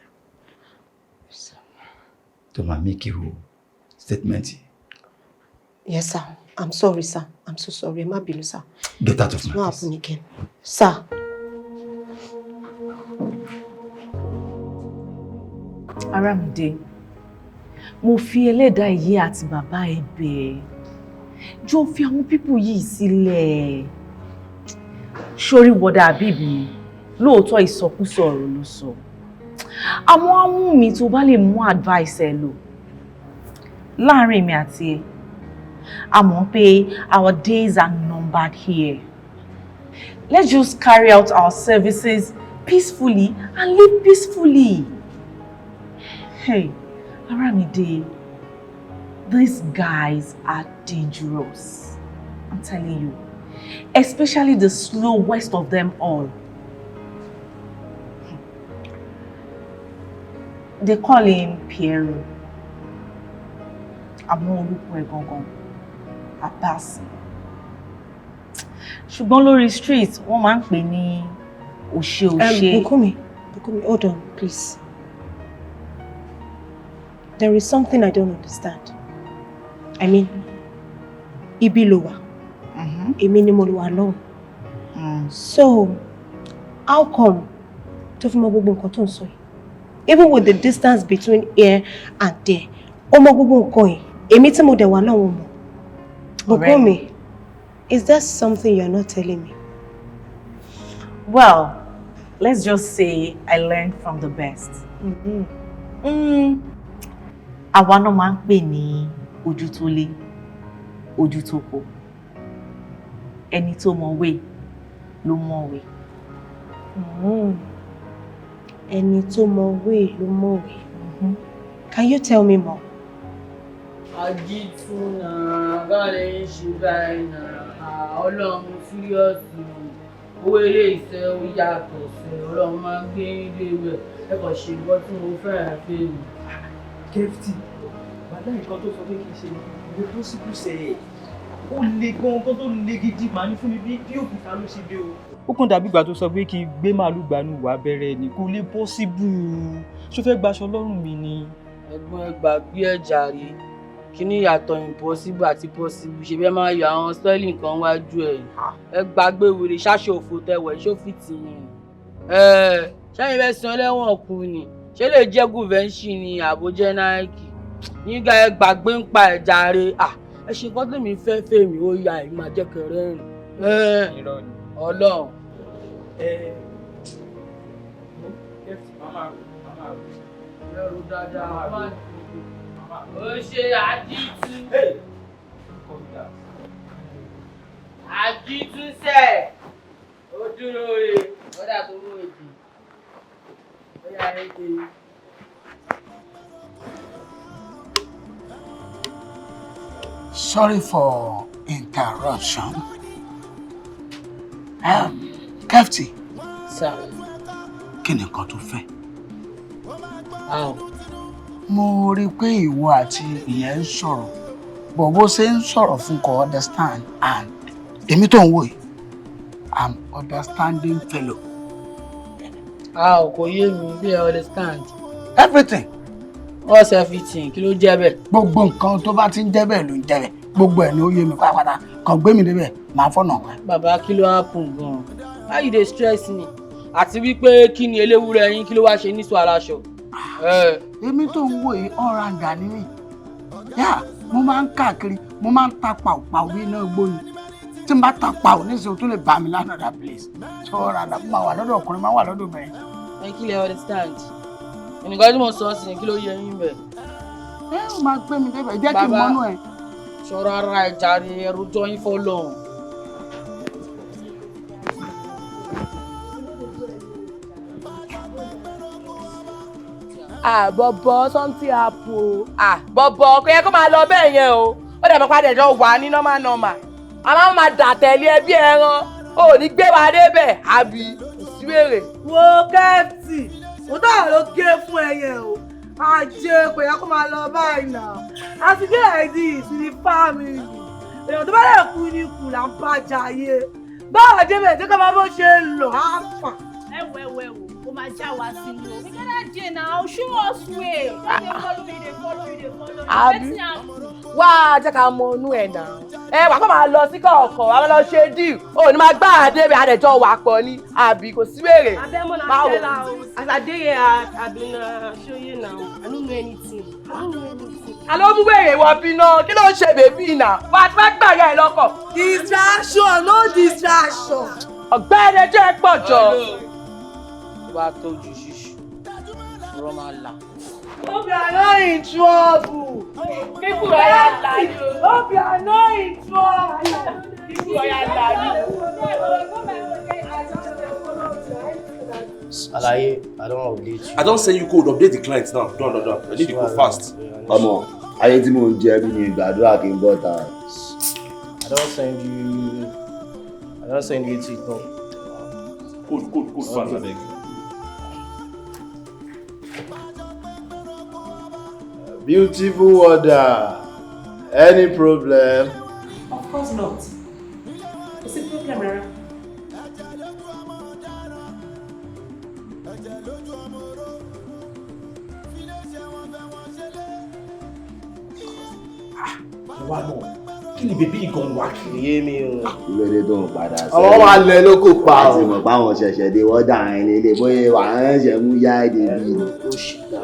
Yes, sir. To make you statement. Yes, sir. I'm sorry, sir. I'm so sorry. Má bínú, sir. Get out of my face. No happen again. Sir. Aramide, mo fi ẹlẹ́dàá ìyé àti bàbá ẹ bẹ̀. Jọ̀ọ́ fi àwọn pípù yìí sílẹ̀. Sórí wọ́dà àbíbí mi, lóòótọ́ ìsọkúsọ ọ̀rọ̀ ló sọ. Àmọ́ àwọn mi tó bá lè mú advice ẹ lò. Láàárín mi àti ẹ, a mọ̀ pé our days are numbered here. Let's just carry out our services peacefully and live peacefully. Hey, Aramide, these guys are dangerous. I'm telling you. Especially the slowest of them all. They call him Pierre. Àmọ́ orúkọ ẹ̀ gangan, Abbas. Ṣùgbọ́n lórí street, wọ́n máa ń pè ní Òṣè. Bùkúnmi, hold on, please. There is something I don't understand. I mean, ibi ló wà. Èmi ni mo wà lọ́hùn. So, how come tó fi mọ gbogbo nǹkan tó ń sọ yìí? Even with the distance between here and there, ó mọ gbogbo nǹkan yìí. Èmi tí mo dẹ̀ wà lọ́hùn mọ̀. Bùkúnmi, is there something you're not telling me? Well, let's just say I learned from the best. Àwa náà máa ń pè ní ojú tó lé, ojú tó kò. Ẹni tó mọ̀wé ló mọ̀wé. Ẹni tó mọ̀wé ló mọ̀wé. Can you tell me more? Ajituna, gale shibana, Ọlọ́run serious owó ilé iṣẹ́ ó yàtọ̀ sí Ọlọ́run máa ń gbé ilé ìwé ẹ̀kọ́ ṣe ìwọ́ tí mo fẹ́ fẹ́ mi. Kemity, bàdá nǹkan tó sọ pé kì í ṣe ìwé tó sì kú sẹ́yẹ̀. Ó le gan-an tó le gidi màá ní fún mi bí òkúta ló ṣe dé o. Ó kàn dàbí ìgbà tó sọ pé kí n gbé màálù gbanú wà bẹ̀rẹ̀ ni kò lè possible. Ṣó fẹ́ gbaṣọ lọ́rùn mi ni? Ẹ̀gbọ́n ẹ gbàgbé ẹ̀ jàre. Kí ni ìyàtọ̀ impossible àti possible ṣe bẹ́ẹ̀ máa yọ àwọn sterling kan wájú ẹ̀. Ẹ gbàgbé wèrè ṣáṣọ òfò tẹwẹ̀ ṣó fìtì yẹn. Ṣẹ́yìn fẹ́ san ẹlẹ́wọ̀n kù ni. Ṣé lè jẹ́ gùvẹ́ńṣì ni àbójẹ́ Nike? Nígbà ẹ gbàgbé ń pa ẹ̀ jàre. Ẹ ṣe nǹkan tèmi fẹ́ fèmí ó ya ẹ̀ máa jẹ́ kẹrẹ́ rìn. Ọlọ́run. Ẹrù dáadáa. Ó ṣe àdìtú. Àdìtú sẹ̀. Ó dúró re. Ó dà tó mú èdè. Ó yà èdè. Sorry for interruption. Kemity. Sir. Kí ni nǹkan tó fẹ́? How? Mo rí i pé ìwọ àti ìyẹn ń sọ̀rọ̀ bó ṣe ń sọ̀rọ̀ fún kò understand and èmi tó ń wò yìí I'm understanding fellow. Kò yé mi bí ẹ understand. Everything. What's everything? Kí ló jẹ́ bẹ́ẹ̀? Gbogbo nǹkan tó bá ti ń jẹ́ bẹ́ẹ̀ ló ń jẹ́ bẹ́ẹ̀. Gbogbo ẹ̀ ni ó yé mi pátápátá. Kàn gbé mi débẹ̀ máa fọ́nà ọ̀pẹ. Bàbá kí ló happen gan-an? Why you dey stress me? Àti wípé kí ni eléwúrẹ́ yín kí ló wá ṣe níṣọ aláṣọ? Èmi tó ń wò yìí ọ̀ràǹdà ni mí. Mo máa ń káàkiri, mo máa ń ta pàwùpàwù bí iná gbóni. Tí n bá ta pàwù níṣẹ́ o tún lè bá mi lánàá place. Ṣé ọ̀ràǹdà mo máa wà lọ́dọ̀ ọkùnrin máa wà lọ́dọ̀ obìnrin? Ẹ kí lè understand. Ẹnìkan tí mo sọ sí kí ló yẹ yín bẹ̀? Ó máa gbé mi débẹ̀ jẹ́ kí n mọ́nú ẹ̀. Ṣọ́ra ara ẹ̀ jàre ẹrú jọ yín fọ́lọ́run. Bọ̀bọ̀ something happen o. Bọ̀bọ̀ kò yẹ kó máa lọ bẹ́ẹ̀ yẹn o. Ó dẹ̀ mọ́ padà jọ wà ní normal. A máa dà tẹ̀lé ẹbí ẹran. O ò ní gbé wa débẹ̀ àbí ìsíwèrè. Wo Kemity, mo dáhùn ló gé fún ẹyẹ o. Ajé kò yẹ kó máa lọ báyìí náà. Àti gé ẹ̀dí ìsinmi fámìlì. Èèyàn tó bá lè kú ní ikú là ń bàjẹ́ ayé. Báwo débẹ̀ tí kò máa bó ṣe ń lò á fà. Ẹ̀wò. Ó máa já wa sínú o. We gotta dey now, show us way. Dey follow. Àbí wá jẹ́ ká mọ inú ẹ̀ náà. Wà á máa lọ sí kọ̀ọ̀kan, wà á lọ ṣe díì. O ní máa gbá àdébẹ̀ àdẹ̀jọ́ wà pọ̀ ní àbí kò sí wèrè. Abẹ́mọ̀ náà as I dey here, I been show you now. I don't know anything. Àlọ́ mú wèrè wọ bí náà, kí ló ń ṣe bèbí náà? Wà á ti fẹ́ gbàgbà ẹ̀ lọ́kọ̀. Distraction, no distraction. Ọ̀gbẹ́ni jẹ́ pọ̀ jọ. Tó bá tójú ṣíṣù, ọ̀rọ̀ máa là. Hope you are not in trouble. People are like you. Hope you are not in trouble. People are like you. Alaye, I don't update you. I don't send you code. Update the client now. Done. I need the code fast. Come on. Ayé tí mo ń jẹ bí mi gbàdúrà kí n bọ́ ta. I don't send you to it now. Code fast, I beg. Beautiful order. Any problem? Of course not. What's the problem, Rara? Wá náà, kí ni bèbí ìgàn wá kiri? Yé mi o. Ilé tó ń padà sí. Ọmọ wa lẹ ló kò pa o. Àti mọ̀ pé àwọn ṣẹ̀ṣẹ̀ dé wọ́n dà ẹ̀ lélẹ̀ bóyá wà á ṣẹ̀ mú yá èdè bí.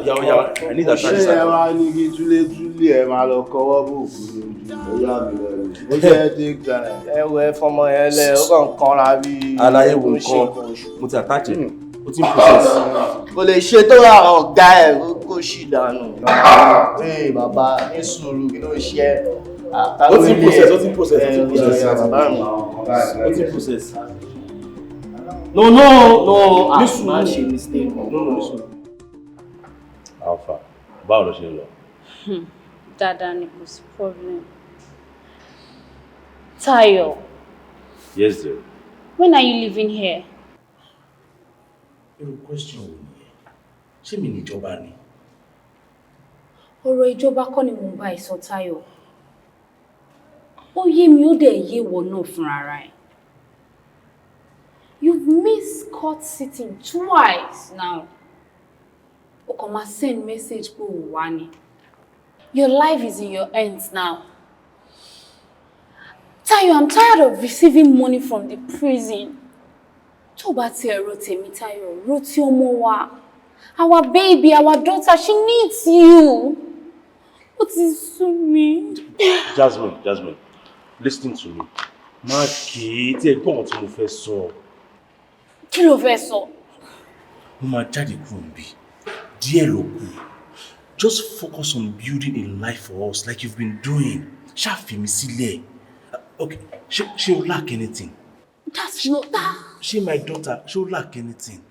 Oya, I need that Ṣé ẹ wá ní kí túlétúlé ẹ máa lọ kọwọ́ bò kú lójú? Oya mi lọ rí. Ó jẹ́ take time. Ẹ wo ẹ fọmọ yẹn lẹ, ó kàn kanra bí. Alaye wo nǹkan, mo ti attach ẹ̀, ó ti ń process. Kò lè ṣe tó ra ọ̀gá ẹ̀ kó ṣì dànù. Bàbá ní sùúrù kí ló ṣe ẹ́? Ó ti ń process. No. Má ṣe mistake. No. Alpha. Báwo ló ṣe lọ? Dáadáa ni kò sí problem. Tayo. Yes, dear. When are you leaving here? Irú question wo nìyẹn? Ṣé mi níjọba ni? Ọ̀rọ̀ ìjọba kọ́ ni mo bá ẹ sọ, Tayo. Ó yé mi, ó dẹ̀ yé wọ náà fúnra rẹ̀. You've missed court sitting twice now. O kàn máa send message pé o wá ni. Your life is in your hands now. Tayo, I'm tired of receiving money from the prison. Tó bá ti ẹ̀rọ tèmi, Tayo, ro ti ọmọ wa. Our baby, our daughter, she needs you. What is so me? Jasmine, listen to me. Má kì í tí ẹ gbọ́ ohun tí mo fẹ́ sọ. Kí ló fẹ́ sọ? Mo máa jáde kúrò níbí. Díẹ̀ ló kù. Just focus on building a life for us like you've been doing. Ṣá fi mí sílẹ̀. Okay, ṣé o lack anything? That's not that. Ṣé my daughter, ṣé o lack anything?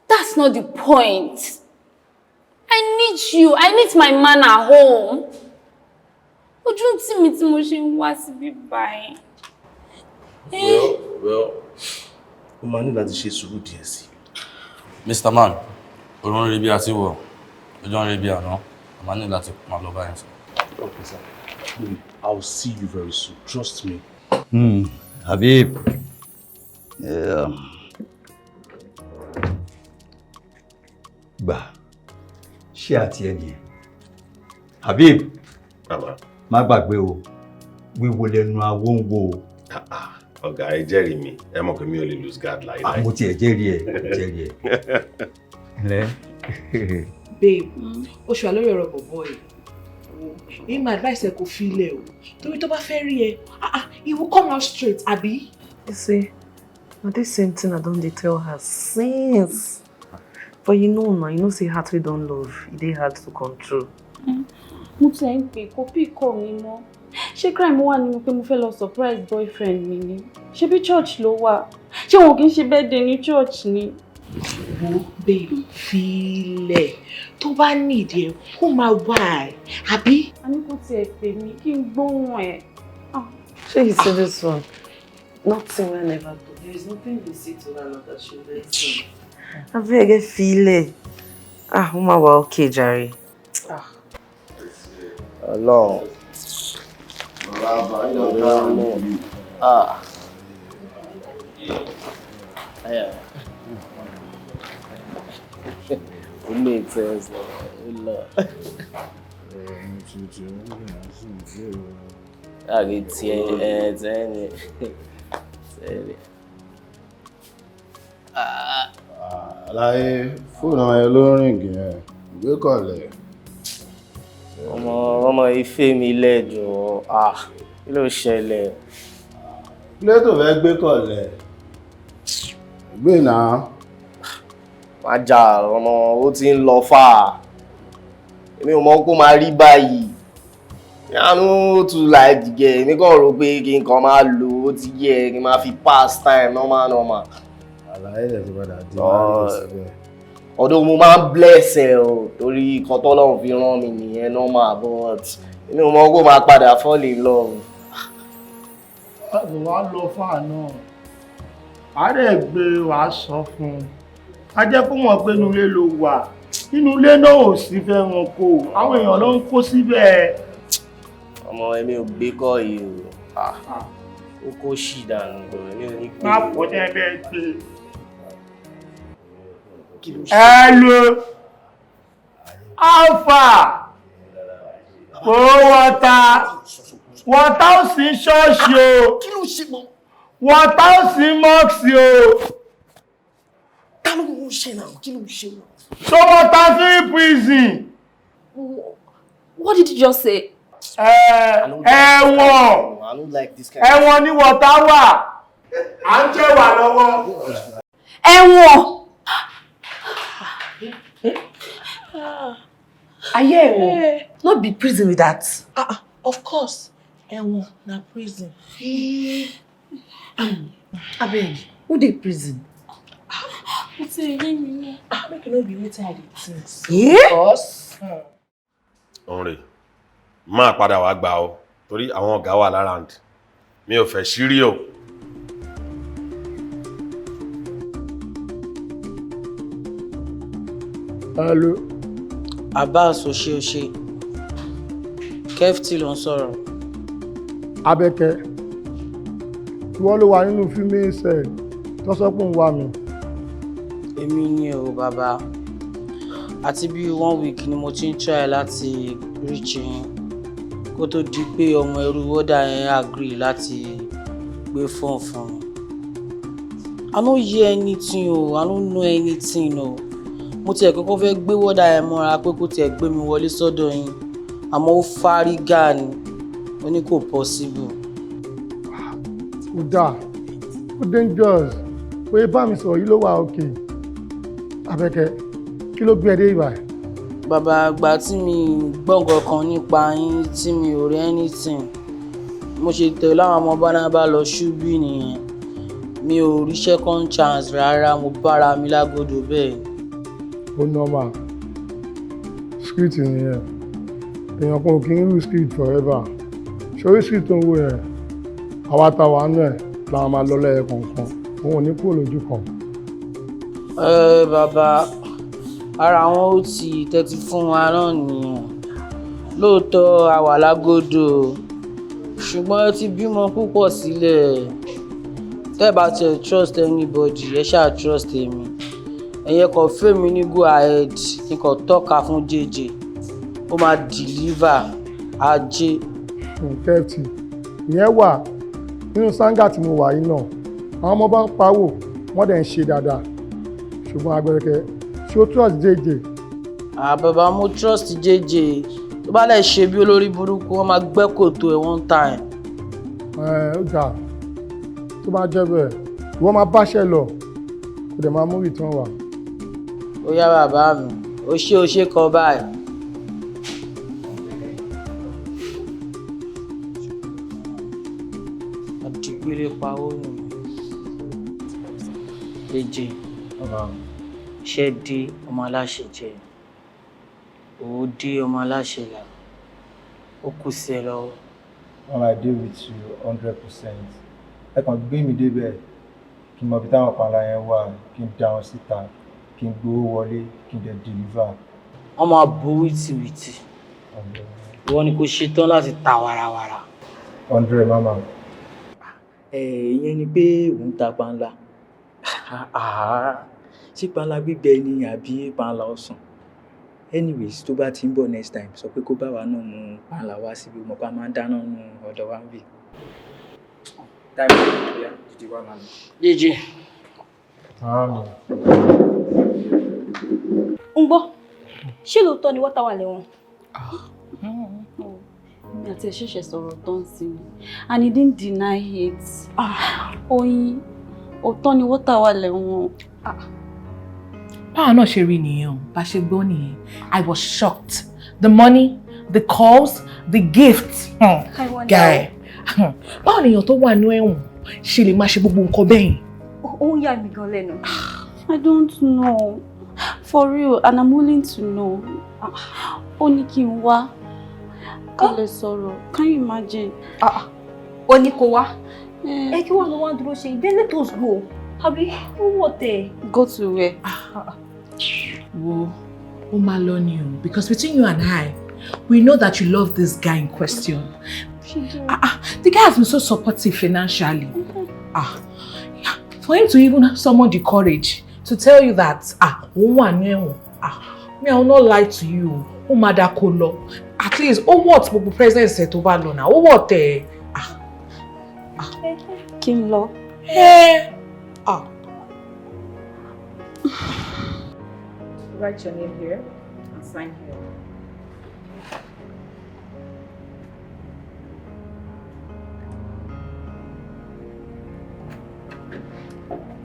That's not the point. I need you. I need my man at home. Ojú tí mi tí mo ṣe ń wá síbí báyìí. Well, o máa ní láti ṣe sùúrù díẹ̀ sí. Mr. Man, òun rí bí a ti wọ̀, ọjọ́ ń rí bí àná, a máa ní láti máa lọ báyìí. Okay, sir. I'll see you very soon. Trust me. Habib. Gbà, ṣé àti ẹni ẹ̀? Habib. Bàbá. Má gbàgbé o, wíwo lẹ́nu awó ń wo o. Ọ̀gá ẹ jẹ́rìí mi, ẹ mọ̀ pé mi ò lè lose guard láìláì. Mo tiẹ̀ jẹ́rìí ẹ̀. Babe, ó ṣùgbọ́n lórí ọ̀rọ̀ bọ̀bọ̀ yìí. Èyí máa advice ẹ kò fi ilẹ̀ o. Torí tó bá fẹ́ rí ẹ, he will come out straight, àbí? You see, na this same thing I don dey tell her since. But you know say heart wey don love, e dey hard to control. Mo ti ń pè kó pí kọ́ mi mọ́. Ṣé crime wà nínú pé mo fẹ́ lọ surprise boyfriend mi ni? Ṣebí church ló wà? Ṣé wọn kì í ṣe birthday ní church ni? Wo babe, filẹ̀. Tó bá need ẹ, kó máa wá ẹ, àbí? A ní kó tiẹ̀ pè mí kí n gbóhùn ẹ̀. Shey you see this one? Nothing wey I never do. There is nothing you say to her that she will listen. Abeg ẹ filẹ̀. Ó máa wà okay jàre. Ọlọ́run. It makes sense. I get ten. Àlàyé fóònù ọmọ ẹ ló ń rìn gẹ̀ ìgbé kọ̀lẹ̀. Ọmọ ife mi lẹ́jọ́. Kí ló ṣẹlẹ̀? Ilé tó fẹ́ gbé kọ̀lẹ̀. Gbé náà. Má jà ọmọ ó ti ń lọ fà. Èmi ò mọ̀ kó máa rí báyìí. Yánú tún láì gẹ̀ èmi kàn rò pé kí n kàn máa lò ó ti yẹ kí n máa fi pass time normal. Àlàyé rẹ̀ ti padà di máa ń síbẹ̀. Ọdún mo máa ń bless ẹ o torí nǹkan tọ́lọ́run fi rán mi nìyẹn normal but èmi ò mọ̀ kó máa padà fall in love. Wàá lọ fún àná. Wàá dẹ̀ gbé wàá sọ fún un. A jẹ́ kó mọ̀ pé inú ilé ló wà. Inú ilé náà ò sí fẹ́ wọn kó. Àwọn èèyàn ló ń kó síbẹ̀. Ọmọ èmi ò gbé kọ́ yìí o. Ó kó ṣì dànù èmi ò ní gbé. Má pọ̀ dẹ́gbẹ́ gbé. Hello. Alpha. Wọ́n ò sí ṣọ́ọ̀ṣì o. Kí ló ṣe mọ́? Wọ́n ò sí mọ́ọ̀sì o. Ta ló ń ṣe náà? Kí ló ń ṣe náà? So wọ́n ta sí prison. What did you just say? Ẹ̀wọ̀n. I don't like this kind of... Ẹ̀wọ̀n ni wọ̀tá wà. À ń jẹ́ wà lọ́wọ́. Ẹ̀wọ̀n. Ayé ẹ̀wọ̀n. No be prison with that. Of course. Ẹ̀wọ̀n na prison. Abeg, who dey prison? It's a yemi. Make you no be wetin I dey think. Because Onre, máa padà wá gbà ọ́ torí àwọn ọ̀gá wà lára ǹdí. Mi ò fẹ́ ṣírí o. Hello. Abbas Oṣeoṣe. Kemity ló ń sọ̀rọ̀. Abẹ́kẹ́. Ìwọ ló wà nínú fíìmù cell tó sọ pé ń wá mi. Èmi ni o bàbá. Àti bí 1 week ni mo ti ń try láti reach yín. Kó tó di pé ọmọ ẹrú wọ́dà yẹn agree láti gbé phone fún mi. I no hear anything o, I don't know anything o. Mo tiẹ̀ kọ́kọ́ fẹ́ gbé wọ́dà yẹn mọ́ra pé kó tiẹ̀ gbé mi wọlé sọ́dọ̀ yín. Àmọ́ ó fárígá ni. Ó ní kò possible. Ó dáa, ó dangerous. Pé bá mi sọ̀rọ̀ yìí ló wà òkè. Abẹ́kẹ́, kí ló gbé ẹ dé ìbà? Bàbá àgbà tí mi gbọ́ nǹkan kan nípa yín tí mi ò rí anything. Mo ṣe tẹ̀lé láwọn ọmọ Bánábà lọ ṣubú nìyẹn. Mi ò rí second chance rárá, mo bára mi lágodo bẹ́ẹ̀. Ó normal. Script nìyẹn. Èèyàn kan ò kí ń rú script forever. Ṣorí script tó ń wò yẹn, àwa ta wà nù ẹ̀ làwọn máa lọ lẹ́yẹ kọ̀ọ̀kan. Òun ò ní kúrò lójú kan. Bàbá, ara àwọn ó ti tẹ́tí fún wa náà nìyẹn. Lóòótọ́ a wà lágodo, ṣùgbọ́n ẹ ti bímọ púpọ̀ sílẹ̀. Tẹ́ bá tiẹ̀ trust anybody, ẹ ṣáà trust èmi. Ẹ̀yẹ kan fẹ́mi ní go ahead, nǹkan tọ́ka fún JJ. Ó máa deliver ajé. Kemity, ìyẹn wà nínú sáńgà tí mo wà yìí náà. Àwọn ọmọ bá ń pawó, wọ́n dẹ̀ ń ṣe dáadáa. Ṣùgbọ́n Abẹ́kẹ́, ṣé o trust JJ? Bàbá mo trust JJ. Tó bá lè ṣe bí olórí burúkú, wọ́n máa gbẹ́ kòtò ẹ̀ one time. Ó dáa. Tó bá jẹ́ bẹ́ẹ̀, ìwọ máa báṣẹ́ lọ. Kò dẹ̀ máa mú ìtàn wá. Ó yá bàbá mi, ó ṣe kan báyìí. Àdìgbélé pawó nù. JJ. Iṣẹ́ dé ọmọ aláṣẹ jẹ. Owó dé ọmọ aláṣẹ là. Ó kù sí ẹ lọ́wọ́. I deal with you 100%. Ẹ kàn gbé mi débẹ̀ kí n mọ ibi táwọn ọ̀pára yẹn wà, kí n dá wọn síta, kí n gbowó wọlé, kí n dẹ̀ deliver. Wọ́n máa bo wìtìwìtì. Ìwọ ni kò ṣetán láti ta warawara. 100 mama. Ìyẹn ni pé òun ta panla. Ṣé panla gbígbẹ ni àbí panla ọsàn? Anyways, tó bá ti ń bọ̀ next time, sọ pé kó bá wa náà mú panla wá síbi mo bá máa ń dáná nù ọ̀dọ̀ wa níbí. Táìmù ìyá jíjí wá máa lọ. JJ. Ń gbọ́, ṣé lóòótọ́ ni wọ́tà wà lẹ́wọ̀n? Mi àti ẹ̀ ṣẹ̀ṣẹ̀ sọ̀rọ̀ tán sí mi and he didn't deny it. Oyin, òótọ́ ni wọ́tà wà lẹ́wọ̀n. Báwo náà ṣe rí nìyẹn o, bá ṣe gbọ́ nìyẹn. I was shocked. The money, the calls, the gifts. Guy. Báwo ni èèyàn tó wà ní ẹ̀wọ̀n ṣe lè máa ṣe gbogbo nǹkan bẹ́ẹ̀? Ó ń yà mí gan lẹ́nu. I don't know. For real, and I'm willing to know. Ó ní kí n wá. Ká lè sọ̀rọ̀. Can you imagine? Ó ní kó wá. Kí wọ́n lọ wá dúró ṣe? Then let us go. Àbí ó wọ̀ tẹ̀. Go to where? Wo, ó máa lọ ni o, because between you and I, we know that you love this guy in question. The guy has been so supportive financially. Yeah, for him to even summon the courage to tell you that, me, I will not lie to you. Ó máa dá kó lọ. At least, what gbogbo president said to bá lọ now? What Kí n lọ. Write your name here and sign here.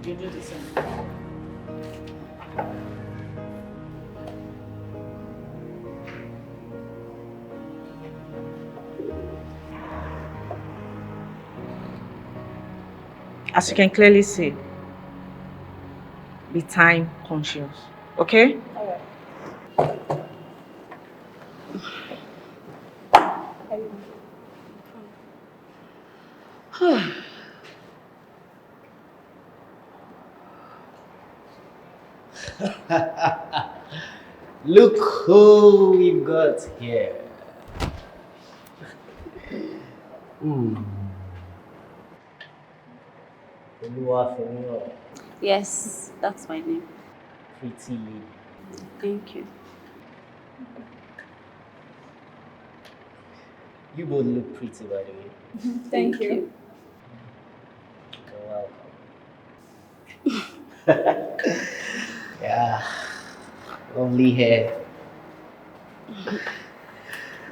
You do the same. As you can clearly see, be time conscious. Okay? Look who we've got here. Yes, that's my name. Pretty lady. Thank you. You both look pretty, by the way. Thank you. You're welcome. Yeah, lovely hair.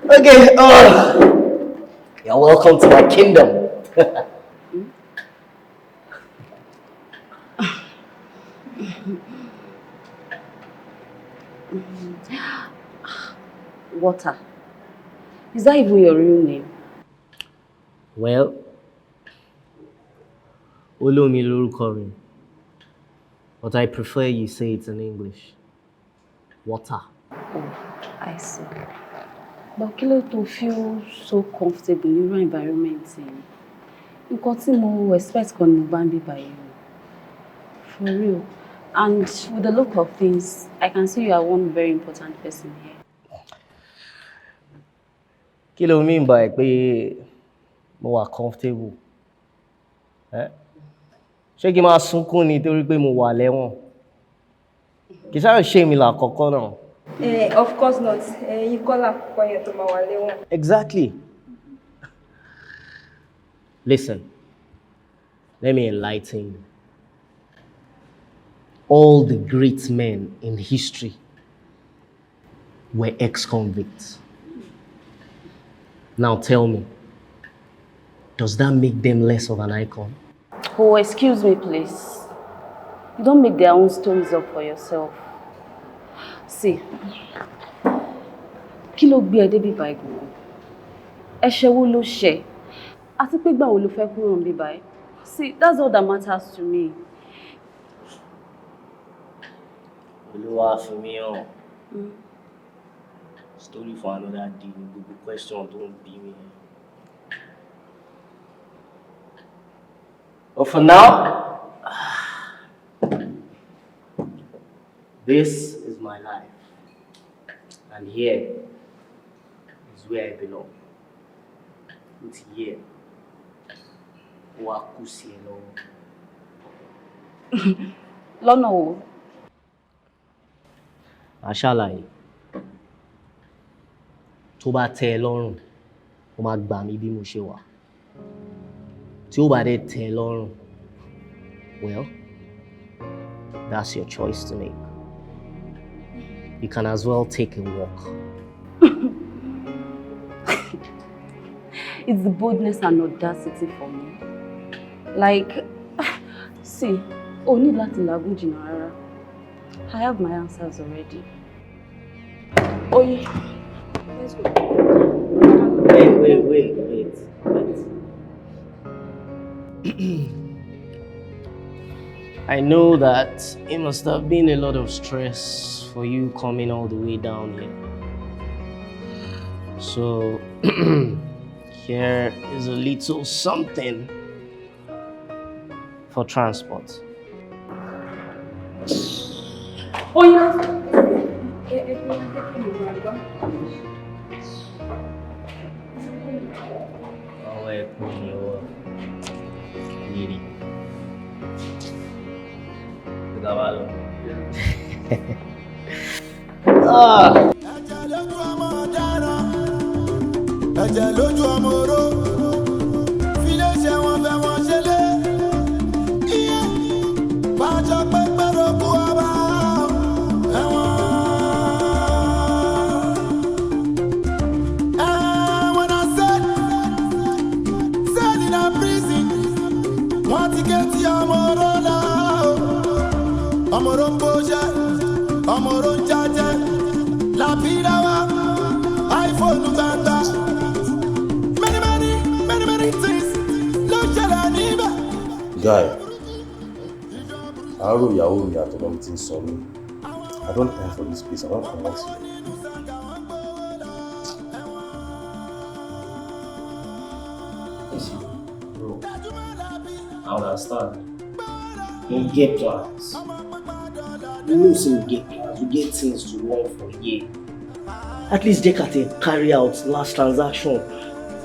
Okay, you're welcome to my kingdom. Water. Is that even your real name? Well, Olómi lorúkọ mi, but I prefer you say it in English. Water. Oh, I see. But kí ló tó feel so comfortable in your environment? Nǹkan tí mo expect kan ni mo bá ń bí báyìí. For real. And with the look of things, I can see you are one very important person here. Kí ló mean by pé mo wà comfortable? Ṣé kí n máa sunkún ni torí pé mo wà lẹ́wọ̀n? Kì í sáà ṣe mi lákọ̀ọ́kọ́ náà. Of course not. You call up when you're to my Exactly. Listen, let me enlighten you. All the great men in history were ex-convicts. Now tell me, does that make them less of an icon? Oh, excuse me, please. You don't make their own stories up for yourself. See, kí ló gbé ẹ débi báyìí gbogbo? Ẹ̀ṣẹ̀ wo ló ṣẹ̀? Àti pé ìgbà wo ló fẹ́ kúrò níbí báyìí? See, that's all that matters to me. Olúwa fi mí hàn. Story for another day. Gbogbo question don't be me. But for now, this is my life. And here is where I belong. It's here. Wakusi alone. Lọ́nà wo? Àṣàlàyé. Tó bá tẹ́ ẹ lọ́rùn, ó máa gbà mí bí mo ṣe wà. Tí ó bá dé tẹ́ ẹ lọ́rùn, well, that's your choice to make. You can as well take a walk. It's the boldness and audacity for me. Like, see, only that làágùn jìnnà rárá. I have my answers already. Oh yeah. Let's go. Wait. I know that it must have been a lot of stress for you coming all the way down here. So, here is a little something for transport. Oh yeah. Ẹ̀jẹ̀ lójú ọmọ oró, fílé ṣe wọn fẹ́ wọn ṣe lé. Iye bàjọ́ pé pẹ́rọ kú ọba ẹ̀wọ̀n. When I said in a prison, wọ́n ti ké tí ọmọ oró lọ. Ọmọ oró ń bóṣẹ́, ọmọ oró ń jájẹ́, làbídáwá, iPhone gbàgbà. Guy, I àárò ìyàwó mi àtọmọ mi ti ń sọ mí. I don't time for this place. I don't come out here. Bro, I understand. You get plans. You know, say you get plans. You get things to run for here. At least they can carry out last transaction.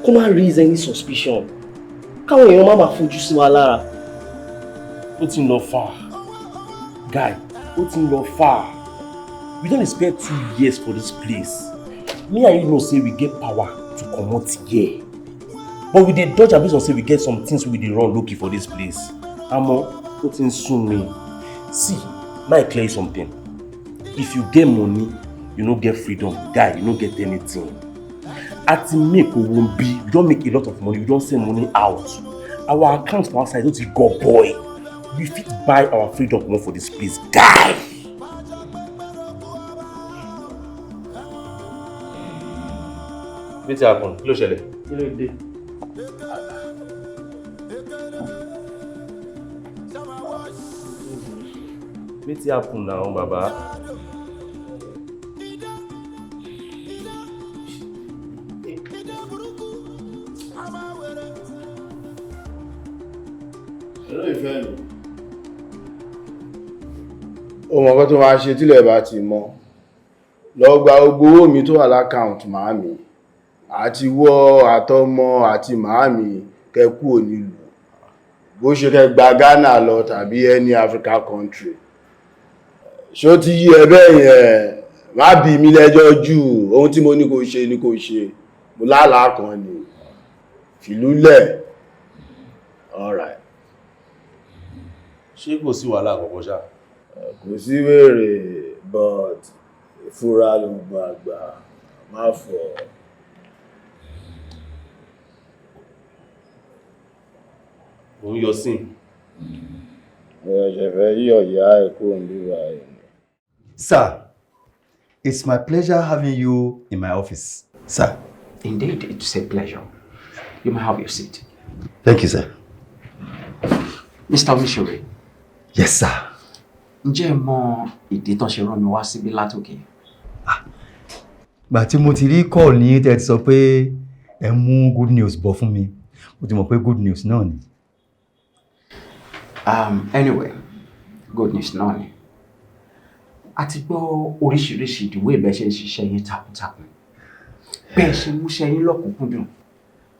Come and raise any suspicion. Káwọn èèyàn má máa fojú sí wa lára. Ó ti ń lọ far. Guy, ó ti ń lọ far. We don't spend 2 years for this place. Me and you know say we get power to come out here. But we dey dodge and based on say we get some things we dey run looking for this place. Amo, ó ti ń sún mi. See, may I clear you something. If you get money, you no get freedom. Guy, you no get anything. At make won't be, we don't make a lot of money, we don't send money out. Our account for outside don't go boy. We fit buy our freedom more for this place. Guy! What's happened? Kí ló ṣẹlẹ̀? Kí ló dé? What's happened now, Baba? O mọ̀ nǹkan tó máa ṣe tílẹ̀ bá ti mọ́. Lọ gba gbogbo owó mi tó wà lákàùntì màámi. Àti wọ́ àtọmọ àti màámi kẹ́kù onílù. Bó ṣe kẹ́ gba Ghana lọ tàbí any African country. Ṣó ti yí ẹ bẹ́ẹ̀ yẹn, má bì mí lẹ́jọ́ jù, ohun tí mo ní kó ṣe ni kó ṣe. Mo lálàá kan ni. Fìlúlẹ̀. All right. Ṣé kò sí wàhálà kankan ṣá? Kò sí wèrè, but ìfúra ló gbàgbà, má fọ̀. Mo ń yọ sí. Ẹ̀ṣẹ̀ fẹ́ yíyọ̀ ìyá ẹ̀kọ́ nígbà yìí. Sir, it's my pleasure having you in my office. Sir. Indeed, it's a pleasure. You may have your seat. Thank you, sir. Mr. Mishure. Yes, sir. Ǹjẹ́ mọ ìdí tó ṣe rán mi wá síbí látòkè? Gbà tí mo ti rí call ní tẹ́ ti sọ pé ẹ mú good news bọ̀ fún mi. Mo ti mọ̀ pé good news náà ni. Anyway, good news náà ni. A ti gbọ́ oríṣiríṣi ìdíwọ́ ìbẹ́ ṣe ń ṣiṣẹ́ yín takuntakun. Bẹ́ẹ̀ ṣe mú ṣe yín lọ́kùnkúndùn.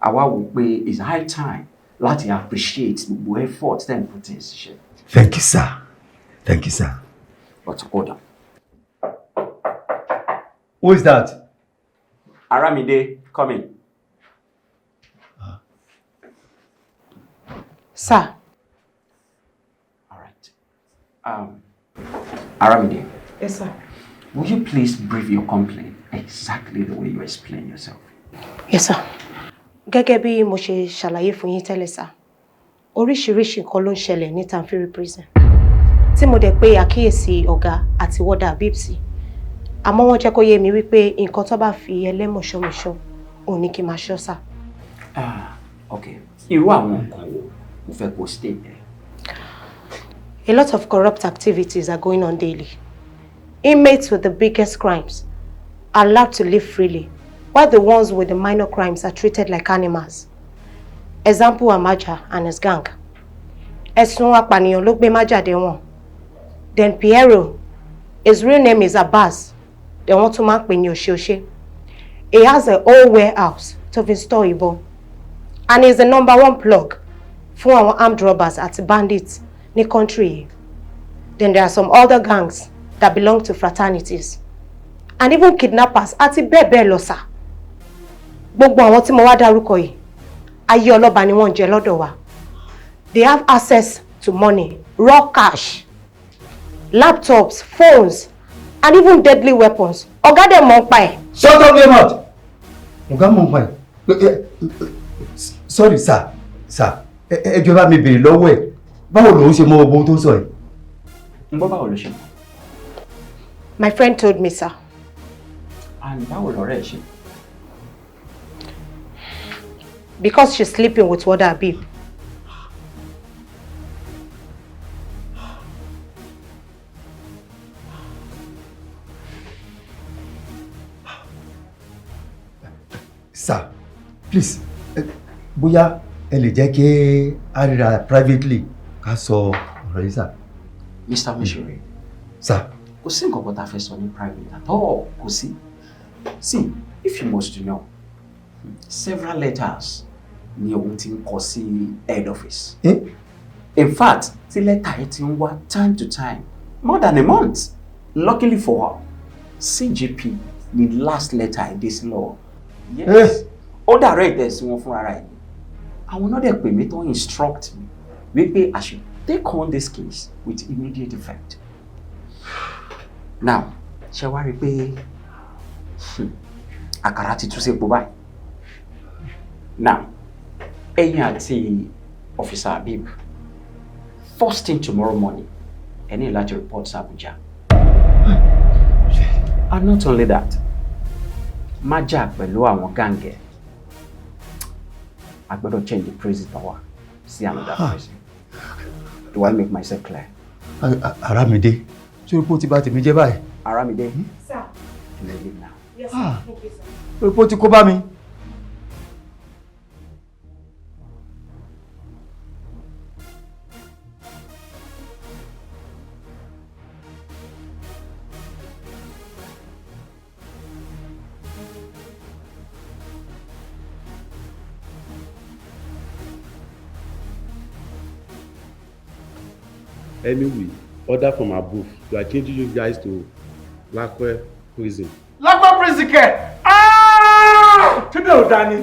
Àwa wò pé it's high time láti appreciate gbogbo effort tẹ́ ń put in ṣiṣẹ́. Thank you, sir. Thank you, sir. But hold on. Who is that? Aramide, come in. Sir. All right. Aramide. Yes, sir. Will you please brief your complaint exactly the way you explain yourself? Yes, sir. Gẹ́gẹ́ bí mo ṣe ṣàlàyé fún yín tẹ́lẹ̀, sir. Oríṣiríṣi nǹkan ló ń ṣẹlẹ̀ ní Tanfiri prison. Tí mo dẹ̀ pé àkíyèsí ọ̀gá àti wọ́dà Bíbsì. Àmọ́ wọ́n jẹ́ kó yé mi wípé nǹkan tó bá fi ẹlẹ́mọ̀ ṣọ́mọṣọ́ òun ni kí n máa ṣọ́, sir. Okay. Irú àwọn nǹkan wo mo fẹ́ kó stay there? A lot of corrupt activities are going on daily. Inmates with the biggest crimes are allowed to live freely, while the ones with the minor crimes are treated like animals. Example, Amaja and his gang. Ẹ̀sùn apànìyàn ló gbé Maja dé wọ́n. Then Piero, his real name is Abbas. They want to mark pè ní Oṣeoṣe. He has a whole warehouse to install ìbọn. And he's the #1 plug fún àwọn armed robbers àti bandits ní country. Then there are some other gangs that belong to fraternities. And even kidnappers àti bẹ́ẹ̀ bẹ́ẹ̀ lọ sà. Gbogbo àwọn tí mo wá dárúkọ yìí, ayé ọlọ́ba ni wọ́n jẹ lọ́dọ̀ wa. They have access to money, raw cash, laptops, phones, and even deadly weapons. Ọ̀gá dẹ̀ mọ̀ ń pa ẹ̀. Shut up your mouth! Ọ̀gá mọ̀ ń pa ẹ̀. Sorry, sir. Sir, ẹ jọ̀ọ́ bá mi béèrè lọ́wọ́ ẹ̀. Báwo ló ń ṣe mọ ohun tó ń sọ ẹ̀? Ń bọ́ báwo ló ṣe mọ̀? My friend told me, sir. And báwo lọ̀rẹ́ ẹ̀ ṣe? Because she's sleeping with Wada Habib. please bóyá ẹ lè jẹ́ kí a ríra privately ká sọ ọ̀rọ̀ yìí sà. Mr. Missouri. Sir. Kò sí nǹkan kan tá a fẹ́ sọ ní private at all. Kò sí. See, if you must know, several letters ni òun ti ń kọ sí head office. In fact, tí lẹ́tà yẹn ti ń wá time to time, more than a month. Luckily for her, CGP ni last letter ẹ̀ dé sí lọ́wọ́. Yes. Ó direct ẹ̀ sí wọn fún ara ẹ̀. Àwọn náà dẹ̀ pè mí tó instruct me wípé I should take on this case with immediate effect. Now, ṣé wá rí pé àkàrà ti tú sí epo báyìí? Now, ẹ̀yin àti Officer Habib, first thing tomorrow morning, ẹ ní láti report sí Abuja. And not only that, má jà pẹ̀lú àwọn gáǹgẹ̀. I gbọ́dọ̀ change the prison power. See another prison. Do I make myself clear? Aramide, ṣé o kò ti bá tèmi jẹ́ báyìí? Aramide? Sir. Can I leave now? Yes, sir. Thank you, sir. O kò ti kó bá mi. Anyway, order from above. We are changing you guys to Lakwe prison. Lakwe prison kẹ? Ṣé bí ò dání?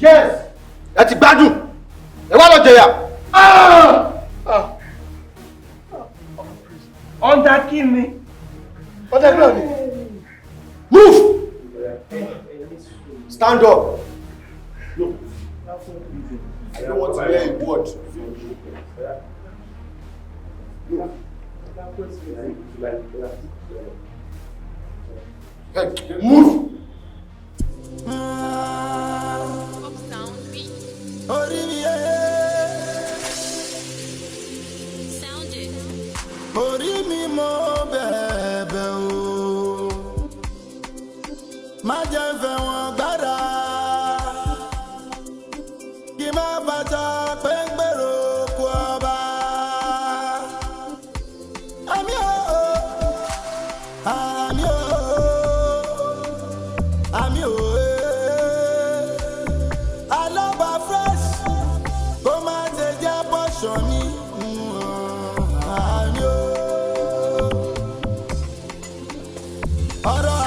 Yes. Ẹ ti gbádùn. Ẹ wá lọ jẹyà. Under kí ni? Under kí ni? Move! Stand up. No. I don't want to hear a word. Hey, move! Orí mi mo bẹ̀bẹ̀ o, má jẹ́ fẹ́ wọn gbára, kí má bàtà pé ń gbèrò kú ọba. Àmì o, àmì o, àmì o, alọ́ba fresh, kó má ṣe jẹ́ pọ̀ṣọ̀ mi. Ọ̀rọ̀